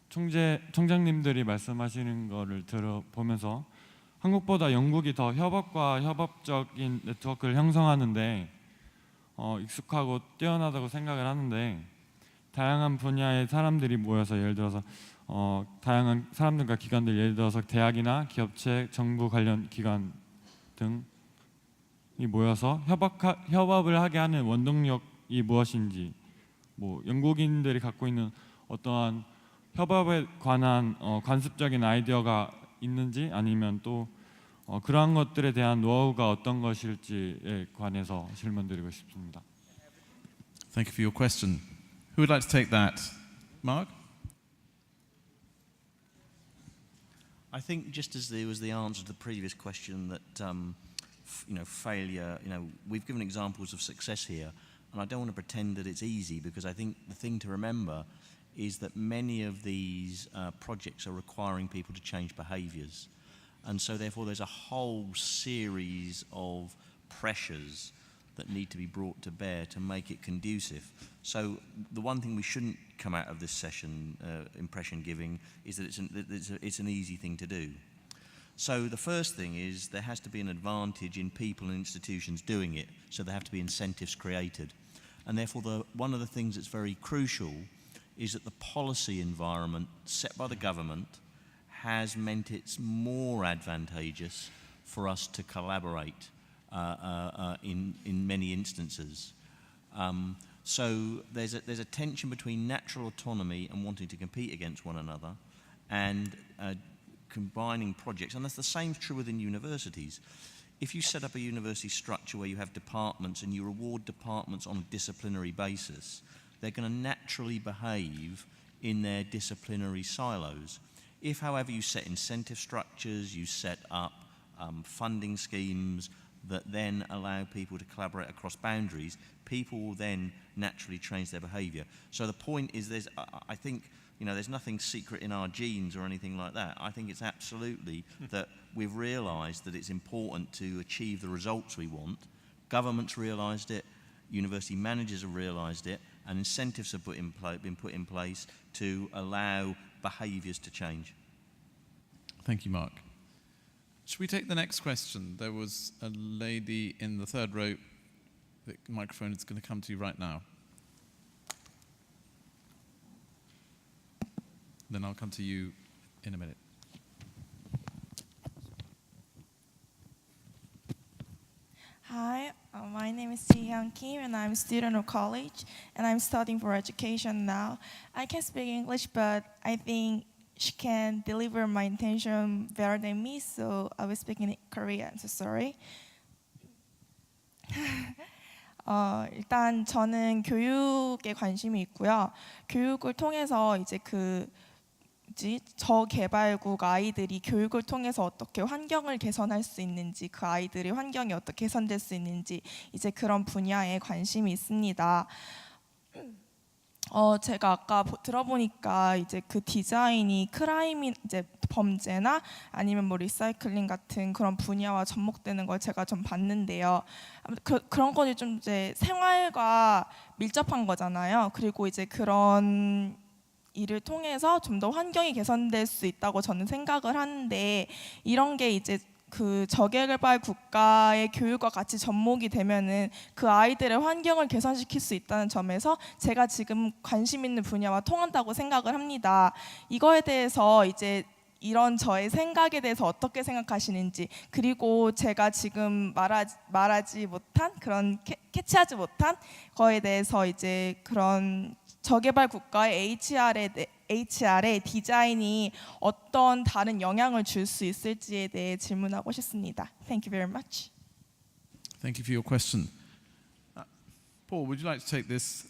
총장님들이 말씀하시는 거를 들어보면서 한국보다 영국이 더 협업과 협업적인 네트워크를 형성하는데 익숙하고 뛰어나다고 생각을 하는데, 다양한 분야의 사람들이 모여서, 예를 들어서 다양한 사람들과 기관들, 예를 들어서 대학이나 기업체, 정부 관련 기관 등이 모여서 협업을 하게 하는 원동력이 무엇인지, 뭐 영국인들이 갖고 있는 어떠한 협업에 관한 관습적인 아이디어가 있는지, 아니면 또 그러한 것들에 대한 노하우가 어떤 것일지에 관해서 질문드리고 싶습니다. Thank you for your question. Who would like to take that? Mark? I think just as there was the answer to the previous question that, failure, we've given examples of success here, and I don't want to pretend that it's easy, because I think the thing to remember is that many of these projects are requiring people to change behaviours. And so therefore there's a whole series of pressures that need to be brought to bear to make it conducive. So the one thing we shouldn't come out of this session, impression giving, is that it's an easy thing to do. So the first thing is there has to be an advantage in people and institutions doing it, so there have to be incentives created. And therefore one of the things that's very crucial is that the policy environment set by the government has meant it's more advantageous for us to collaborate in many instances. So there's a tension between natural autonomy and wanting to compete against one another, and combining projects, and that's the same true within universities. If you set up a university structure where you have departments and you reward departments on a disciplinary basis, they're going to naturally behave in their disciplinary silos. If, however, you set incentive structures, you set up funding schemes that then allow people to collaborate across boundaries, people will then naturally change their behaviour. So the point is, I think, there's nothing secret in our genes or anything like that. I think it's absolutely that we've realised that it's important to achieve the results we want. Governments realised it, university managers have realised it, and incentives have been put in place to allow behaviours to change. Thank you, Mark. Should we take the next question? There was a lady in the third row. The microphone is going to come to you right now. Then I'll come to you in a minute. Hi, my name is Ji-Hyun Kim, and I'm a student of college, and I'm studying for education now. I can speak English, but I think she can deliver my intention better than me, so I will speak in Korean, so sorry. 일단 저는 교육에 관심이 있고요. 교육을 통해서 이제 저개발국 아이들이 교육을 통해서 어떻게 환경을 개선할 수 있는지, 그 아이들의 환경이 어떻게 개선될 수 있는지, 이제 그런 분야에 관심이 있습니다. 제가 아까 들어보니까 이제 그 디자인이 크라임이 이제 범죄나 아니면 뭐 리사이클링 같은 그런 분야와 접목되는 걸 제가 좀 봤는데요. 그런 것이 좀 이제 생활과 밀접한 거잖아요. 그리고 이제 그런 일을 통해서 좀 더 환경이 개선될 수 있다고 저는 생각을 하는데, 이런 게 이제 그 저개발 국가의 교육과 같이 접목이 되면은 그 아이들의 환경을 개선시킬 수 있다는 점에서 제가 지금 관심 있는 분야와 통한다고 생각을 합니다. 이거에 대해서 이제 이런 저의 생각에 대해서 어떻게 생각하시는지, 그리고 제가 지금 말하지 못한 그런 캐치하지 못한 거에 대해서 이제 그런 저개발 국가의 HR의 디자인이 어떤 다른 영향을 줄 수 있을지에 대해 질문하고 싶습니다. Thank you very much. Thank you for your question. Paul, would you like to take this?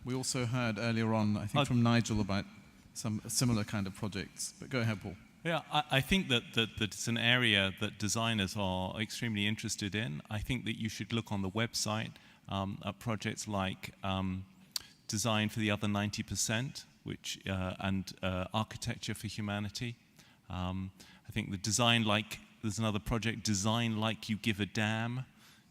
We also heard earlier on, I think from Nigel, about some similar kind of projects. But go ahead, Paul. Yeah, I think that it's an area that designers are extremely interested in. I think that you should look on the website at projects like Design for the Other 90%, which and Architecture for Humanity. I think there's another project, Design Like You Give a Damn,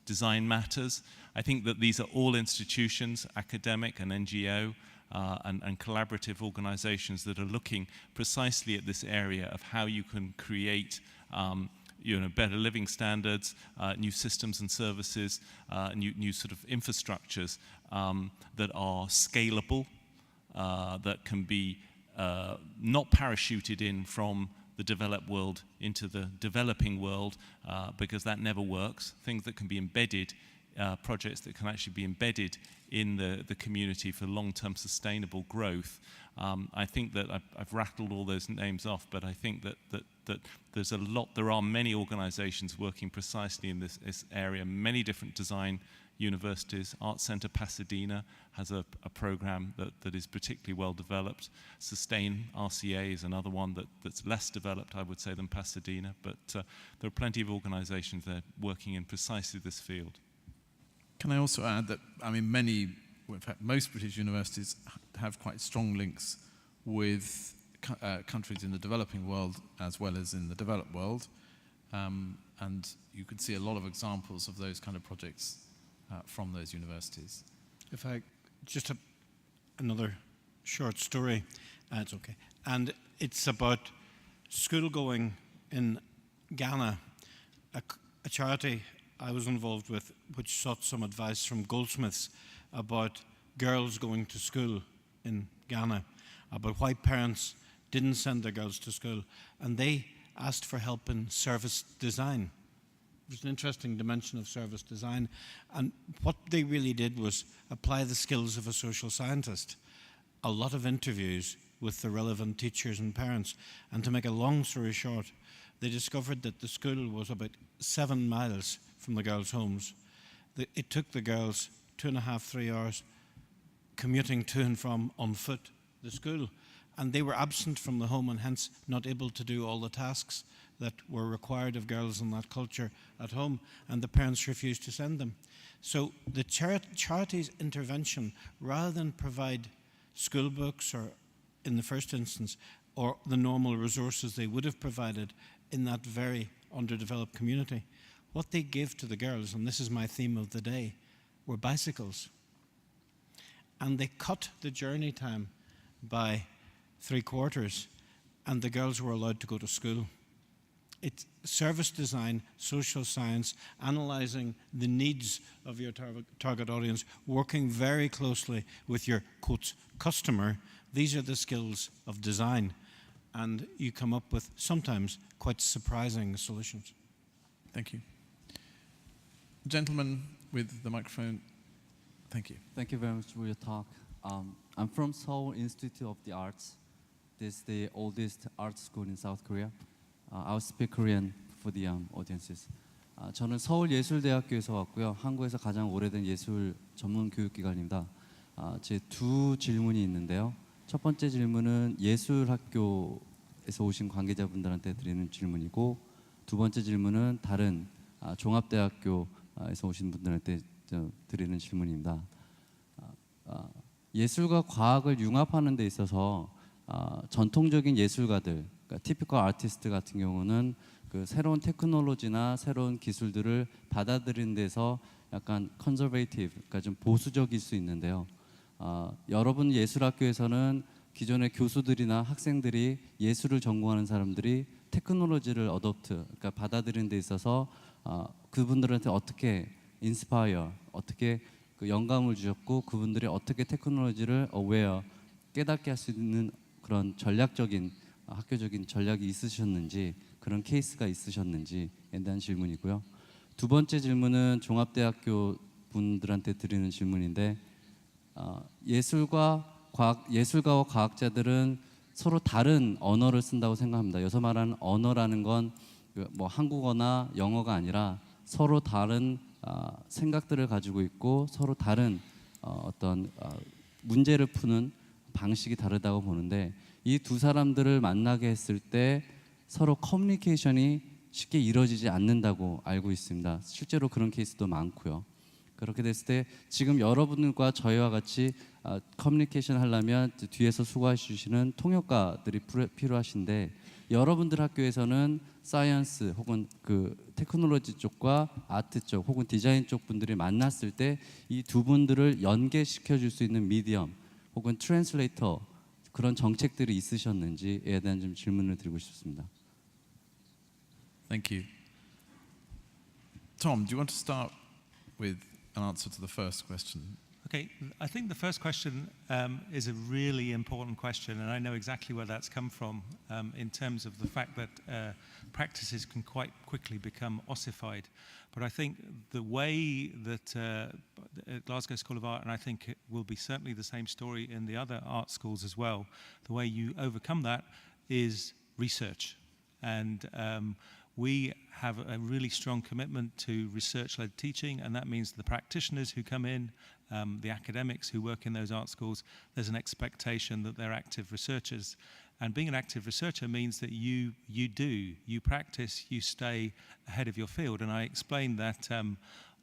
Design Matters. I think that these are all institutions, academic and NGO, and collaborative organizations that are looking precisely at this area of how you can create better living standards, new systems and services, new sort of infrastructures that are scalable, that can be not parachuted in from the developed world into the developing world, because that never works. Things that can be embedded projects that can actually be embedded in the community for long-term sustainable growth. I think that I've rattled all those names off, but I think that there's a lot. There are many organisations working precisely in this area. Many different design universities. Art Center Pasadena has a program that is particularly well developed. Sustain RCA is another one that's less developed, I would say, than Pasadena. But there are plenty of organisations there working in precisely this field. Can I also add that, I mean, in fact, most British universities have quite strong links with countries in the developing world as well as in the developed world. And you can see a lot of examples of those kind of projects from those universities. If I just have another short story, it's okay. And it's about school going in Ghana, a charity I was involved with, which sought some advice from goldsmiths about girls going to school in Ghana, about why parents didn't send their girls to school, and they asked for help in service design. There's an interesting dimension of service design, and what they really did was apply the skills of a social scientist. A lot of interviews with the relevant teachers and parents, and to make a long story short, they discovered that the school was about 7 miles from the girls' homes. It took the girls 2.5, 3 hours commuting to and from on foot the school, and they were absent from the home and hence not able to do all the tasks that were required of girls in that culture at home, and the parents refused to send them. So the charity's intervention, rather than provide school books or, in the first instance, or the normal resources they would have provided in that very underdeveloped community, what they gave to the girls, and this is my theme of the day, were bicycles. And they cut the journey time by 3/4, and the girls were allowed to go to school. It's service design, social science, analyzing the needs of your target audience, working very closely with your, quote, customer. These are the skills of design, and you come up with sometimes quite surprising solutions. Thank you. Gentleman with the microphone, thank you. Thank you very much for your talk. I'm from Seoul Institute of the Arts. This is the oldest art school in South Korea. I'll speak Korean for the audiences. 저는 서울예술대학교에서 왔고요. 한국에서 가장 오래된 예술 전문 교육기관입니다. 제 두 질문이 있는데요. 첫 번째 질문은 예술학교에서 오신 관계자분들한테 드리는 질문이고, 두 번째 질문은 다른 종합대학교에서 오신 분들한테 드리는 질문입니다. 예술과 과학을 융합하는 데 있어서 전통적인 예술가들, 그러니까 티피컬 아티스트 같은 경우는 그 새로운 테크놀로지나 새로운 기술들을 받아들이는 데서 약간 컨저베이티브, 그러니까 좀 보수적일 수 있는데요. 여러분 예술학교에서는 기존의 교수들이나 학생들이 예술을 전공하는 사람들이 테크놀로지를 그러니까 받아들이는 데 있어서 그분들한테 어떻게 인스파이어, 어떻게 그 영감을 주셨고, 그분들이 어떻게 테크놀로지를 깨닫게 할 수 있는 그런 전략적인 학교적인 전략이 있으셨는지, 그런 케이스가 있으셨는지에 대한 질문이고요. 두 번째 질문은 종합대학교 분들한테 드리는 질문인데, 예술가와 과학자들은 서로 다른 언어를 쓴다고 생각합니다. 여기서 말하는 언어라는 건 뭐 한국어나 영어가 아니라 서로 다른 생각들을 가지고 있고 서로 다른 어떤 문제를 푸는 방식이 다르다고 보는데, 이 두 사람들을 만나게 했을 때 서로 커뮤니케이션이 쉽게 이루어지지 않는다고 알고 있습니다. 실제로 그런 케이스도 많고요. 그렇게 됐을 때 지금 여러분과 저희와 같이 커뮤니케이션 하려면 뒤에서 수고해 주시는 통역가들이 필요하신데, 여러분들 학교에서는 사이언스 혹은 그 테크놀로지 쪽과 아트 쪽 혹은 디자인 쪽 분들이 만났을 때 이 두 분들을 연계시켜 줄 수 있는 미디엄 혹은 트랜슬레이터, 그런 정책들이 있으셨는지에 대한 좀 질문을 드리고 싶습니다. Thank you. Tom, do you want to start with an answer to the first question, Okay, I think the first question is a really important question, and I know exactly where that's come from in terms of the fact that practices can quite quickly become ossified. But I think the way that Glasgow School of Art, and I think it will be certainly the same story in the other art schools as well, the way you overcome that is research. And we have a really strong commitment to research-led teaching, and that means the practitioners who come in, the academics who work in those art schools, there's an expectation that they're active researchers. And being an active researcher means that you practice, you stay ahead of your field. And I explained that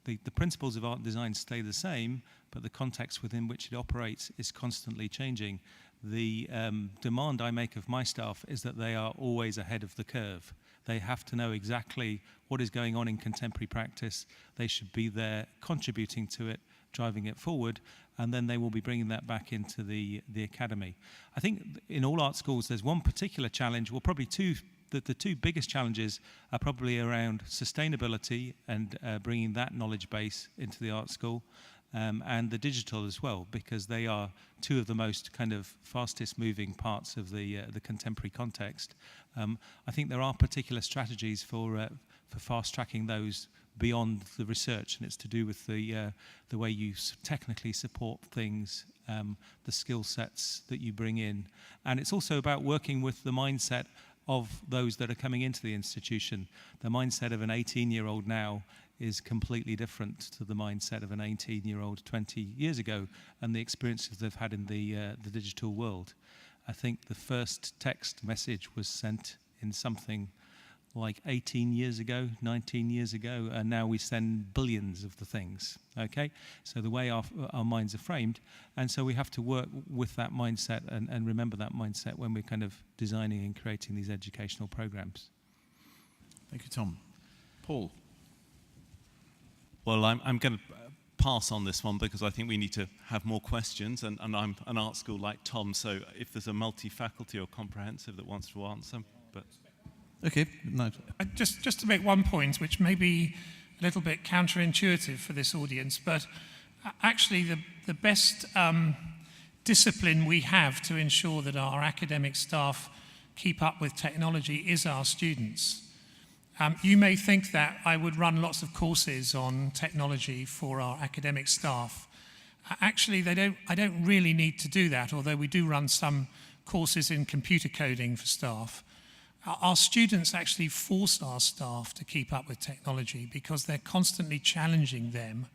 the principles of art design stay the same, but the context within which it operates is constantly changing. The demand I make of my staff is that they are always ahead of the curve. They have to know exactly what is going on in contemporary practice. They should be there contributing to it, driving it forward, and then they will be bringing that back into the academy. I think in all art schools there's one particular challenge, well probably two, the two biggest challenges are probably around sustainability and bringing that knowledge base into the art school, and the digital as well, because they are two of the most kind of fastest moving parts of the contemporary context. I think there are particular strategies for fast tracking those beyond the research, and it's to do with the way you technically support things, the skill sets that you bring in, and it's also about working with the mindset of those that are coming into the institution. The mindset of an 18-year-old now is completely different to the mindset of an 18-year-old 20 years ago, and the experiences they've had in the digital world. I think the first text message was sent in something like 18 years ago, 19 years ago, and now we send billions of the things, okay? So the way our minds are framed, and so we have to work with that mindset and remember that mindset when we're kind of designing and creating these educational programs. Thank you, Tom. Paul. Well, I'm going to pass on this one because I think we need to have more questions, and I'm an art school like Tom, so if there's a multi-faculty or comprehensive that wants to answer, but... Okay, no. Just to make one point, which may be a little bit counterintuitive for this audience, but actually the best discipline we have to ensure that our academic staff keep up with technology is our students. You may think that I would run lots of courses on technology for our academic staff. Actually, I don't really need to do that, although we do run some courses in computer coding for staff. Our students actually force our staff to keep up with technology because they're constantly challenging them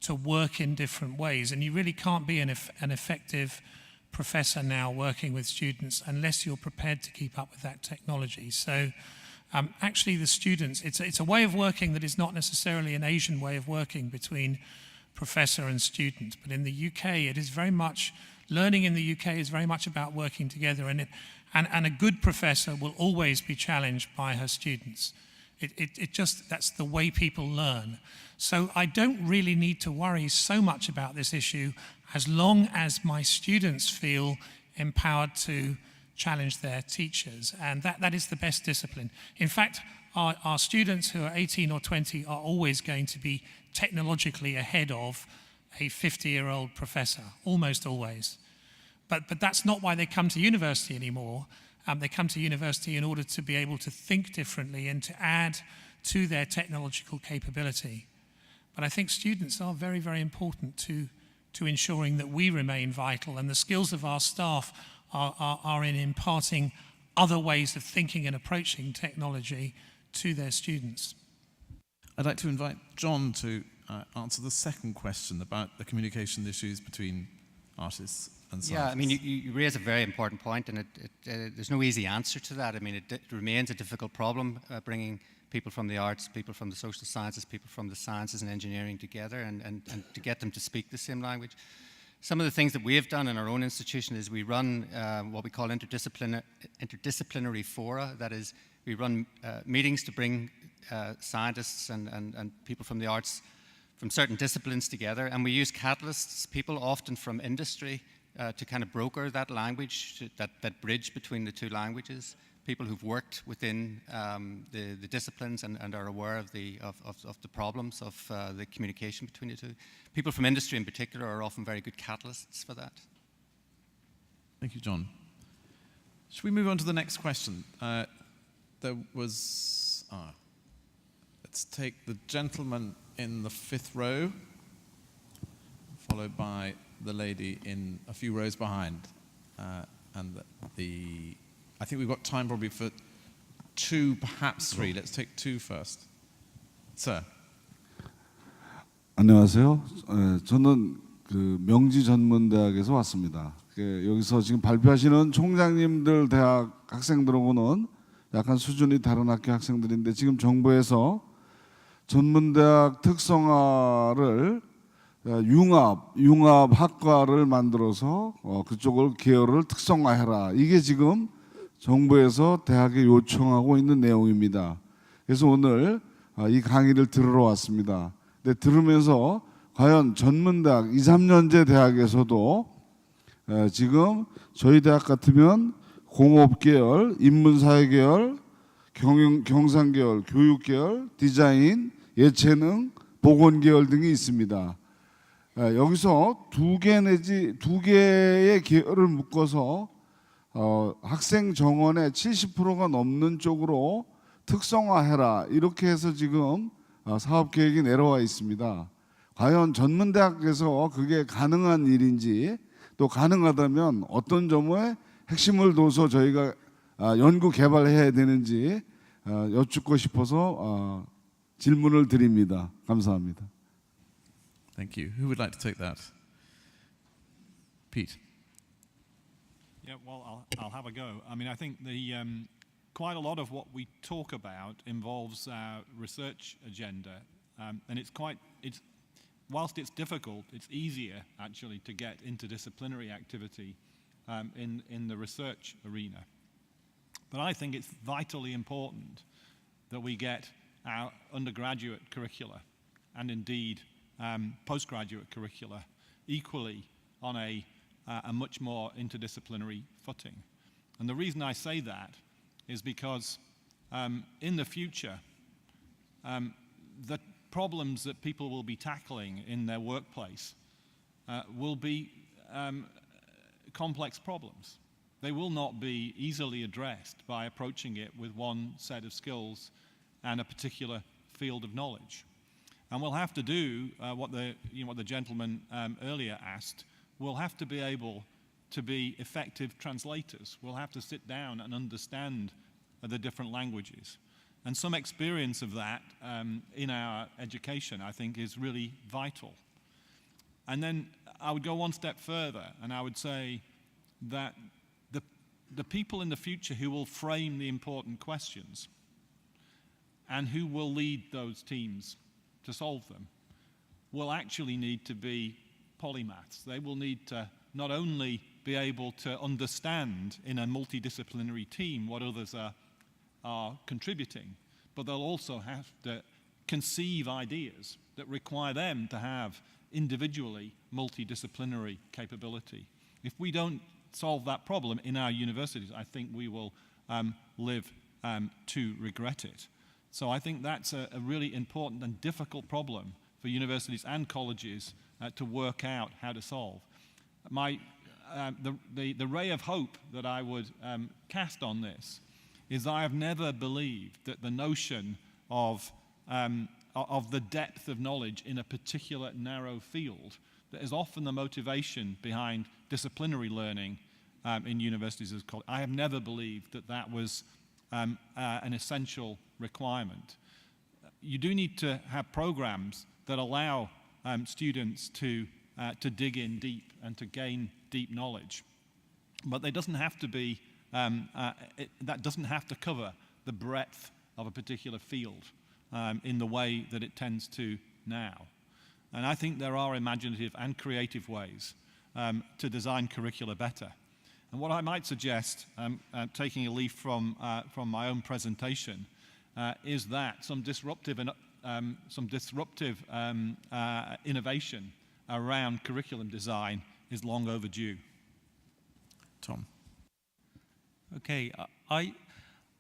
to work in different ways. And you really can't be an effective professor now working with students unless you're prepared to keep up with that technology. So actually the students, it's a way of working that is not necessarily an Asian way of working between professor and student. But in the UK, it is very much, learning in the UK is very much about working together. And a good professor will always be challenged by her students. That's the way people learn. So I don't really need to worry so much about this issue as long as my students feel empowered to challenge their teachers. And that is the best discipline. In fact, our students who are 18 or 20 are always going to be technologically ahead of a 50-year-old professor, almost always. But that's not why they come to university anymore. They come to university in order to be able to think differently and to add to their technological capability. But I think students are very, very important to ensuring that we remain vital, and the skills of our staff are in imparting other ways of thinking and approaching technology to their students. I'd like to invite John to answer the second question about the communication issues between artists. Yeah, I mean, you raise a very important point, and there's no easy answer to that. I mean, it remains a difficult problem, bringing people from the arts, people from the social sciences, people from the sciences and engineering together, and to get them to speak the same language. Some of the things that we have done in our own institution is we run what we call interdisciplinary fora. That is, we run meetings to bring scientists and people from the arts from certain disciplines together, and we use catalysts, people often from industry, to kind of broker that language, that bridge between the two languages, people who've worked within the disciplines and are aware of the problems of the communication between the two. People from industry in particular are often very good catalysts for that. Thank you, John. Should we move on to the next question? There was, let's take the gentleman in the 5th row, followed by the lady in a few rows behind. And I think we've got time probably for 2, perhaps 3. Let's take 2 first. Sir. 안녕하세요. 저는 그 명지전문대학에서 왔습니다. 여기서 지금 발표하시는 총장님들 대학 학생들하고는 약간 수준이 다른 학교 학생들인데 지금 정부에서 전문대학 특성화를 융합 학과를 만들어서 그쪽을 계열을 특성화해라. 이게 지금 정부에서 대학에 요청하고 있는 내용입니다. 그래서 오늘 이 강의를 들으러 왔습니다. 근데 들으면서 과연 전문대학 2, 3년제 대학에서도 지금 저희 대학 같으면 공업계열, 인문사회계열, 경상계열, 교육계열, 디자인, 예체능, 보건계열 등이 있습니다. 여기서 2개 내지 2개의 계열을 묶어서 학생 정원의 70%가 넘는 쪽으로 특성화해라. 이렇게 해서 지금 사업 계획이 내려와 있습니다. 과연 전문대학에서 그게 가능한 일인지 또 가능하다면 어떤 점에 핵심을 둬서 저희가 연구 개발해야 되는지 여쭙고 싶어서 질문을 드립니다. 감사합니다. Thank you. Who would like to take that? Pete. Yeah, well, I'll have a go. I mean, I think quite a lot of what we talk about involves our research agenda, and whilst it's difficult, it's easier actually to get interdisciplinary activity in the research arena. But I think it's vitally important that we get our undergraduate curricula and indeed postgraduate curricula equally on a much more interdisciplinary footing. And the reason I say that is because in the future, the problems that people will be tackling in their workplace will be complex problems. They will not be easily addressed by approaching it with one set of skills and a particular field of knowledge. And we'll have to do what the gentleman earlier asked. We'll have to be able to be effective translators. We'll have to sit down and understand the different languages. And some experience of that in our education, I think, is really vital. And then I would go one step further, and I would say that the people in the future who will frame the important questions and who will lead those teams to solve them will actually need to be polymaths. They will need to not only be able to understand in a multidisciplinary team what others are contributing, but they'll also have to conceive ideas that require them to have individually multidisciplinary capability. If we don't solve that problem in our universities, I think we will live to regret it. So I think that's a really important and difficult problem for universities and colleges to work out how to solve. The ray of hope that I would cast on this is I have never believed that the notion of the depth of knowledge in a particular narrow field that is often the motivation behind disciplinary learning in universities as colleges. I have never believed that that was an essential requirement. You do need to have programs that allow students to dig in deep and to gain deep knowledge, but they doesn't have to be that doesn't have to cover the breadth of a particular field in the way that it tends to now. And I think there are imaginative and creative ways to design curricula better. And what I might suggest, taking a leaf from my own presentation, is that some disruptive innovation around curriculum design is long overdue. Tom. Okay,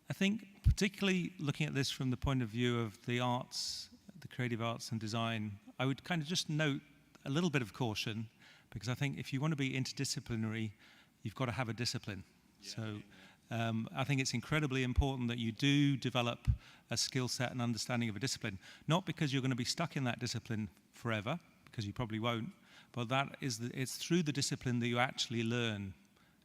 I think particularly looking at this from the point of view of the arts, the creative arts and design, I would kind of just note a little bit of caution, because I think if you want to be interdisciplinary, you've got to have a discipline. I think it's incredibly important that you do develop a skill set and understanding of a discipline, not because you're going to be stuck in that discipline forever, because you probably won't, but it's through the discipline that you actually learn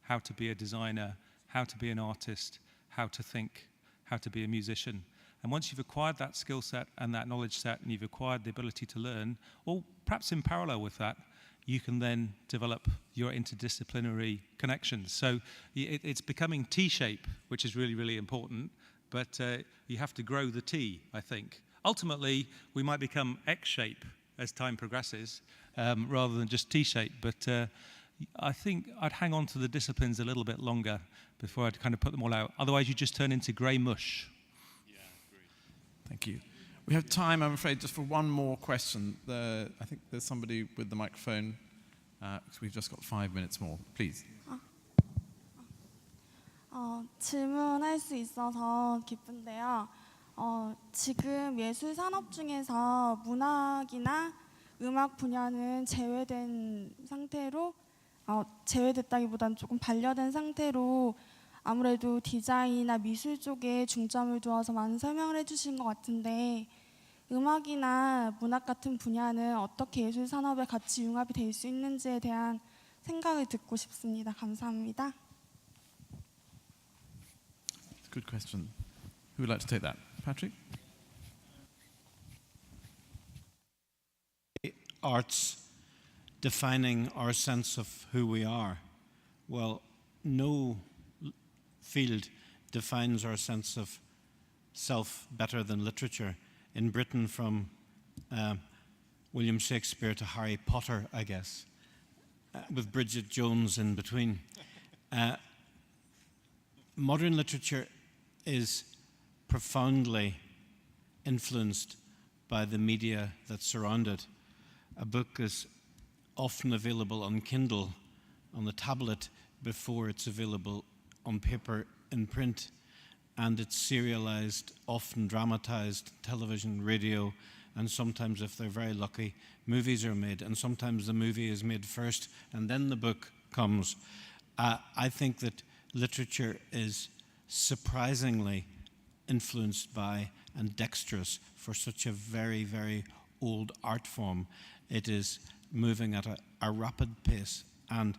how to be a designer, how to be an artist, how to think, how to be a musician. And once you've acquired that skill set and that knowledge set, and you've acquired the ability to learn, or perhaps in parallel with that, you can then develop your interdisciplinary connections. So it's becoming T-shape, which is really, really important, but you have to grow the T, I think. Ultimately, we might become X-shape as time progresses, rather than just T-shape, but I think I'd hang on to the disciplines a little bit longer before I'd kind of put them all out. Otherwise, you just turn into grey mush. Yeah, agreed. Thank you. We have time, I'm afraid, just for one more question. I think there's somebody with the microphone. We've just got 5 minutes more. Please. 질문할 수 있어서 기쁜데요. 지금 예술 산업 중에서 문학이나 음악 분야는 제외된 상태로, 제외됐다기보다는 조금 반려된 상태로 아무래도 디자인이나 미술 쪽에 중점을 두어서 많은 설명을 해주신 것 같은데, 음악이나 문학 같은 분야는 어떻게 예술 산업에 같이 융합이 될 수 있는지에 대한 생각을 듣고 싶습니다. 감사합니다. Good question. Who would like to take that? Patrick? Arts defining our sense of who we are. Well, no field defines our sense of self better than literature. In Britain, from William Shakespeare to Harry Potter, I guess, with Bridget Jones in between. Modern literature is profoundly influenced by the media that surround it. A book is often available on Kindle, on the tablet, before it's available on paper in print, and it's serialized, often dramatized, television, radio, and sometimes, if they're very lucky, movies are made, and sometimes the movie is made first and then the book comes. I think that literature is surprisingly influenced by and dexterous for such a very, very old art form. It is moving at a rapid pace and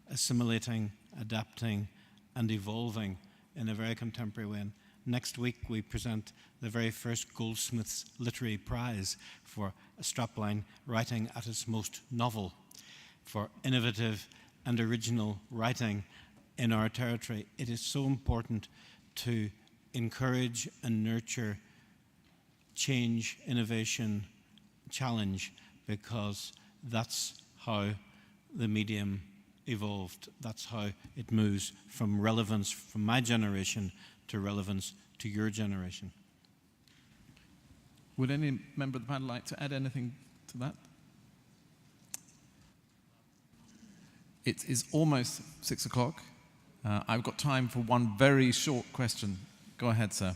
assimilating, adapting, and evolving in a very contemporary way. And next week we present the very first Goldsmiths Literary Prize for a strapline writing at its most novel, for innovative and original writing in our territory. It is so important to encourage and nurture change, innovation, challenge, because that's how the medium evolved. That's how it moves from relevance from my generation to relevance to your generation. Would any member of the panel like to add anything to that? It is almost 6 o'clock. I've got time for one very short question. Go ahead, sir.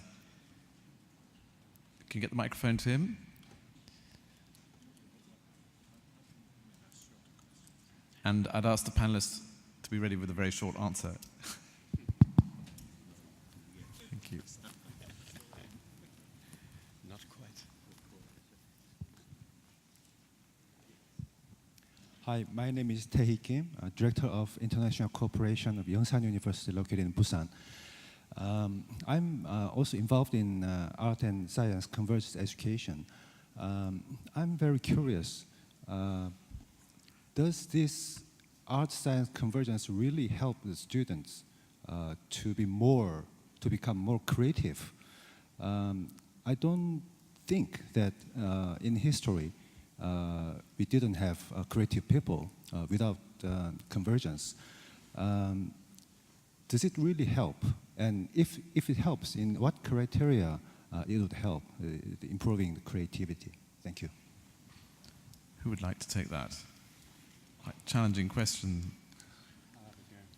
Can you get the microphone to him? And I'd ask the panelists to be ready with a very short answer. Thank you. Not quite. Hi, my name is Tae-hee Kim, Director of International Cooperation of Yonsei University located in Busan. I'm also involved in art and science convergence education. I'm very curious. Does this art science convergence really help the students to become more creative? I don't think that in history we didn't have creative people without convergence. Does it really help? And if it helps, in what criteria it would help improving the creativity? Thank you. Who would like to take that? Quite challenging question.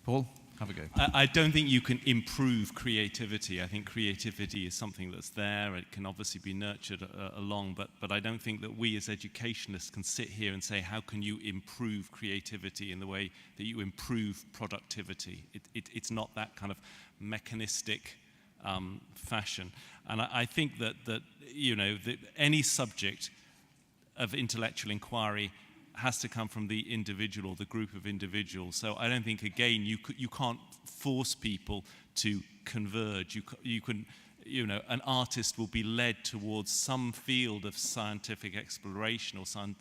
Paul? have a go. I don't think you can improve creativity. I think creativity is something that's there. It can obviously be nurtured along, but I don't think that we as educationalists can sit here and say, how can you improve creativity in the way that you improve productivity? It's not that kind of mechanistic fashion. And I think that you know, that any subject of intellectual inquiry has to come from the individual, the group of individuals. So I don't think, again, you can't force people to converge. You can, you know, an artist will be led towards some field of scientific exploration or some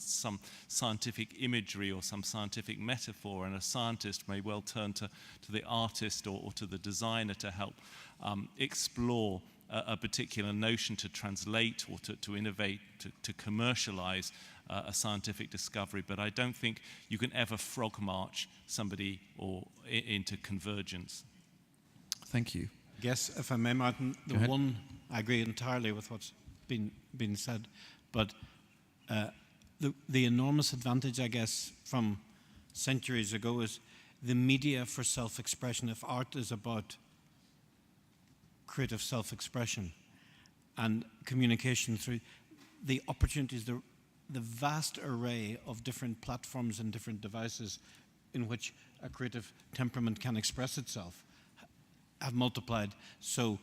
scientific imagery or some scientific metaphor, and a scientist may well turn to the artist or to the designer to help explore a particular notion, to translate or to innovate, to commercialize a scientific discovery. But I don't think you can ever frog march somebody into convergence. Thank you. Yes, if I may, Martin, I agree entirely with what's been said, but the enormous advantage, I guess, from centuries ago is the media for self-expression. If art is about creative self-expression and communication through the opportunities, the vast array of different platforms and different devices in which a creative temperament can express itself have multiplied. So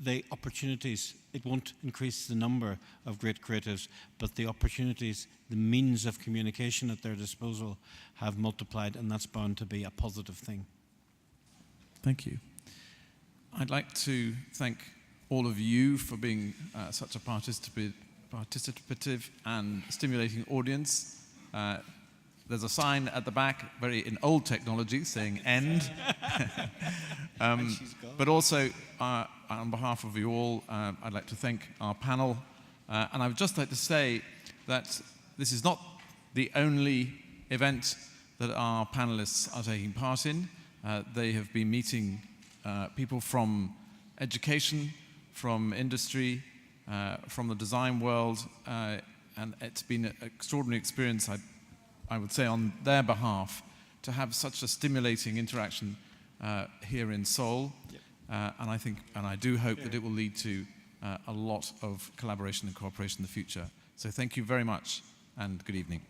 the opportunities, it won't increase the number of great creatives, but the opportunities, the means of communication at their disposal have multiplied, and that's bound to be a positive thing. Thank you. I'd like to thank all of you for being such a participative and stimulating audience. There's a sign at the back, very in old technology, saying end. But also, on behalf of you all, I'd like to thank our panel. And I would just like to say that this is not the only event that our panelists are taking part in. They have been meeting people from education, from industry, from the design world, and it's been an extraordinary experience, I would say, on their behalf, to have such a stimulating interaction here in Seoul. Yep. And I do hope that it will lead to a lot of collaboration and cooperation in the future. So thank you very much, and good evening.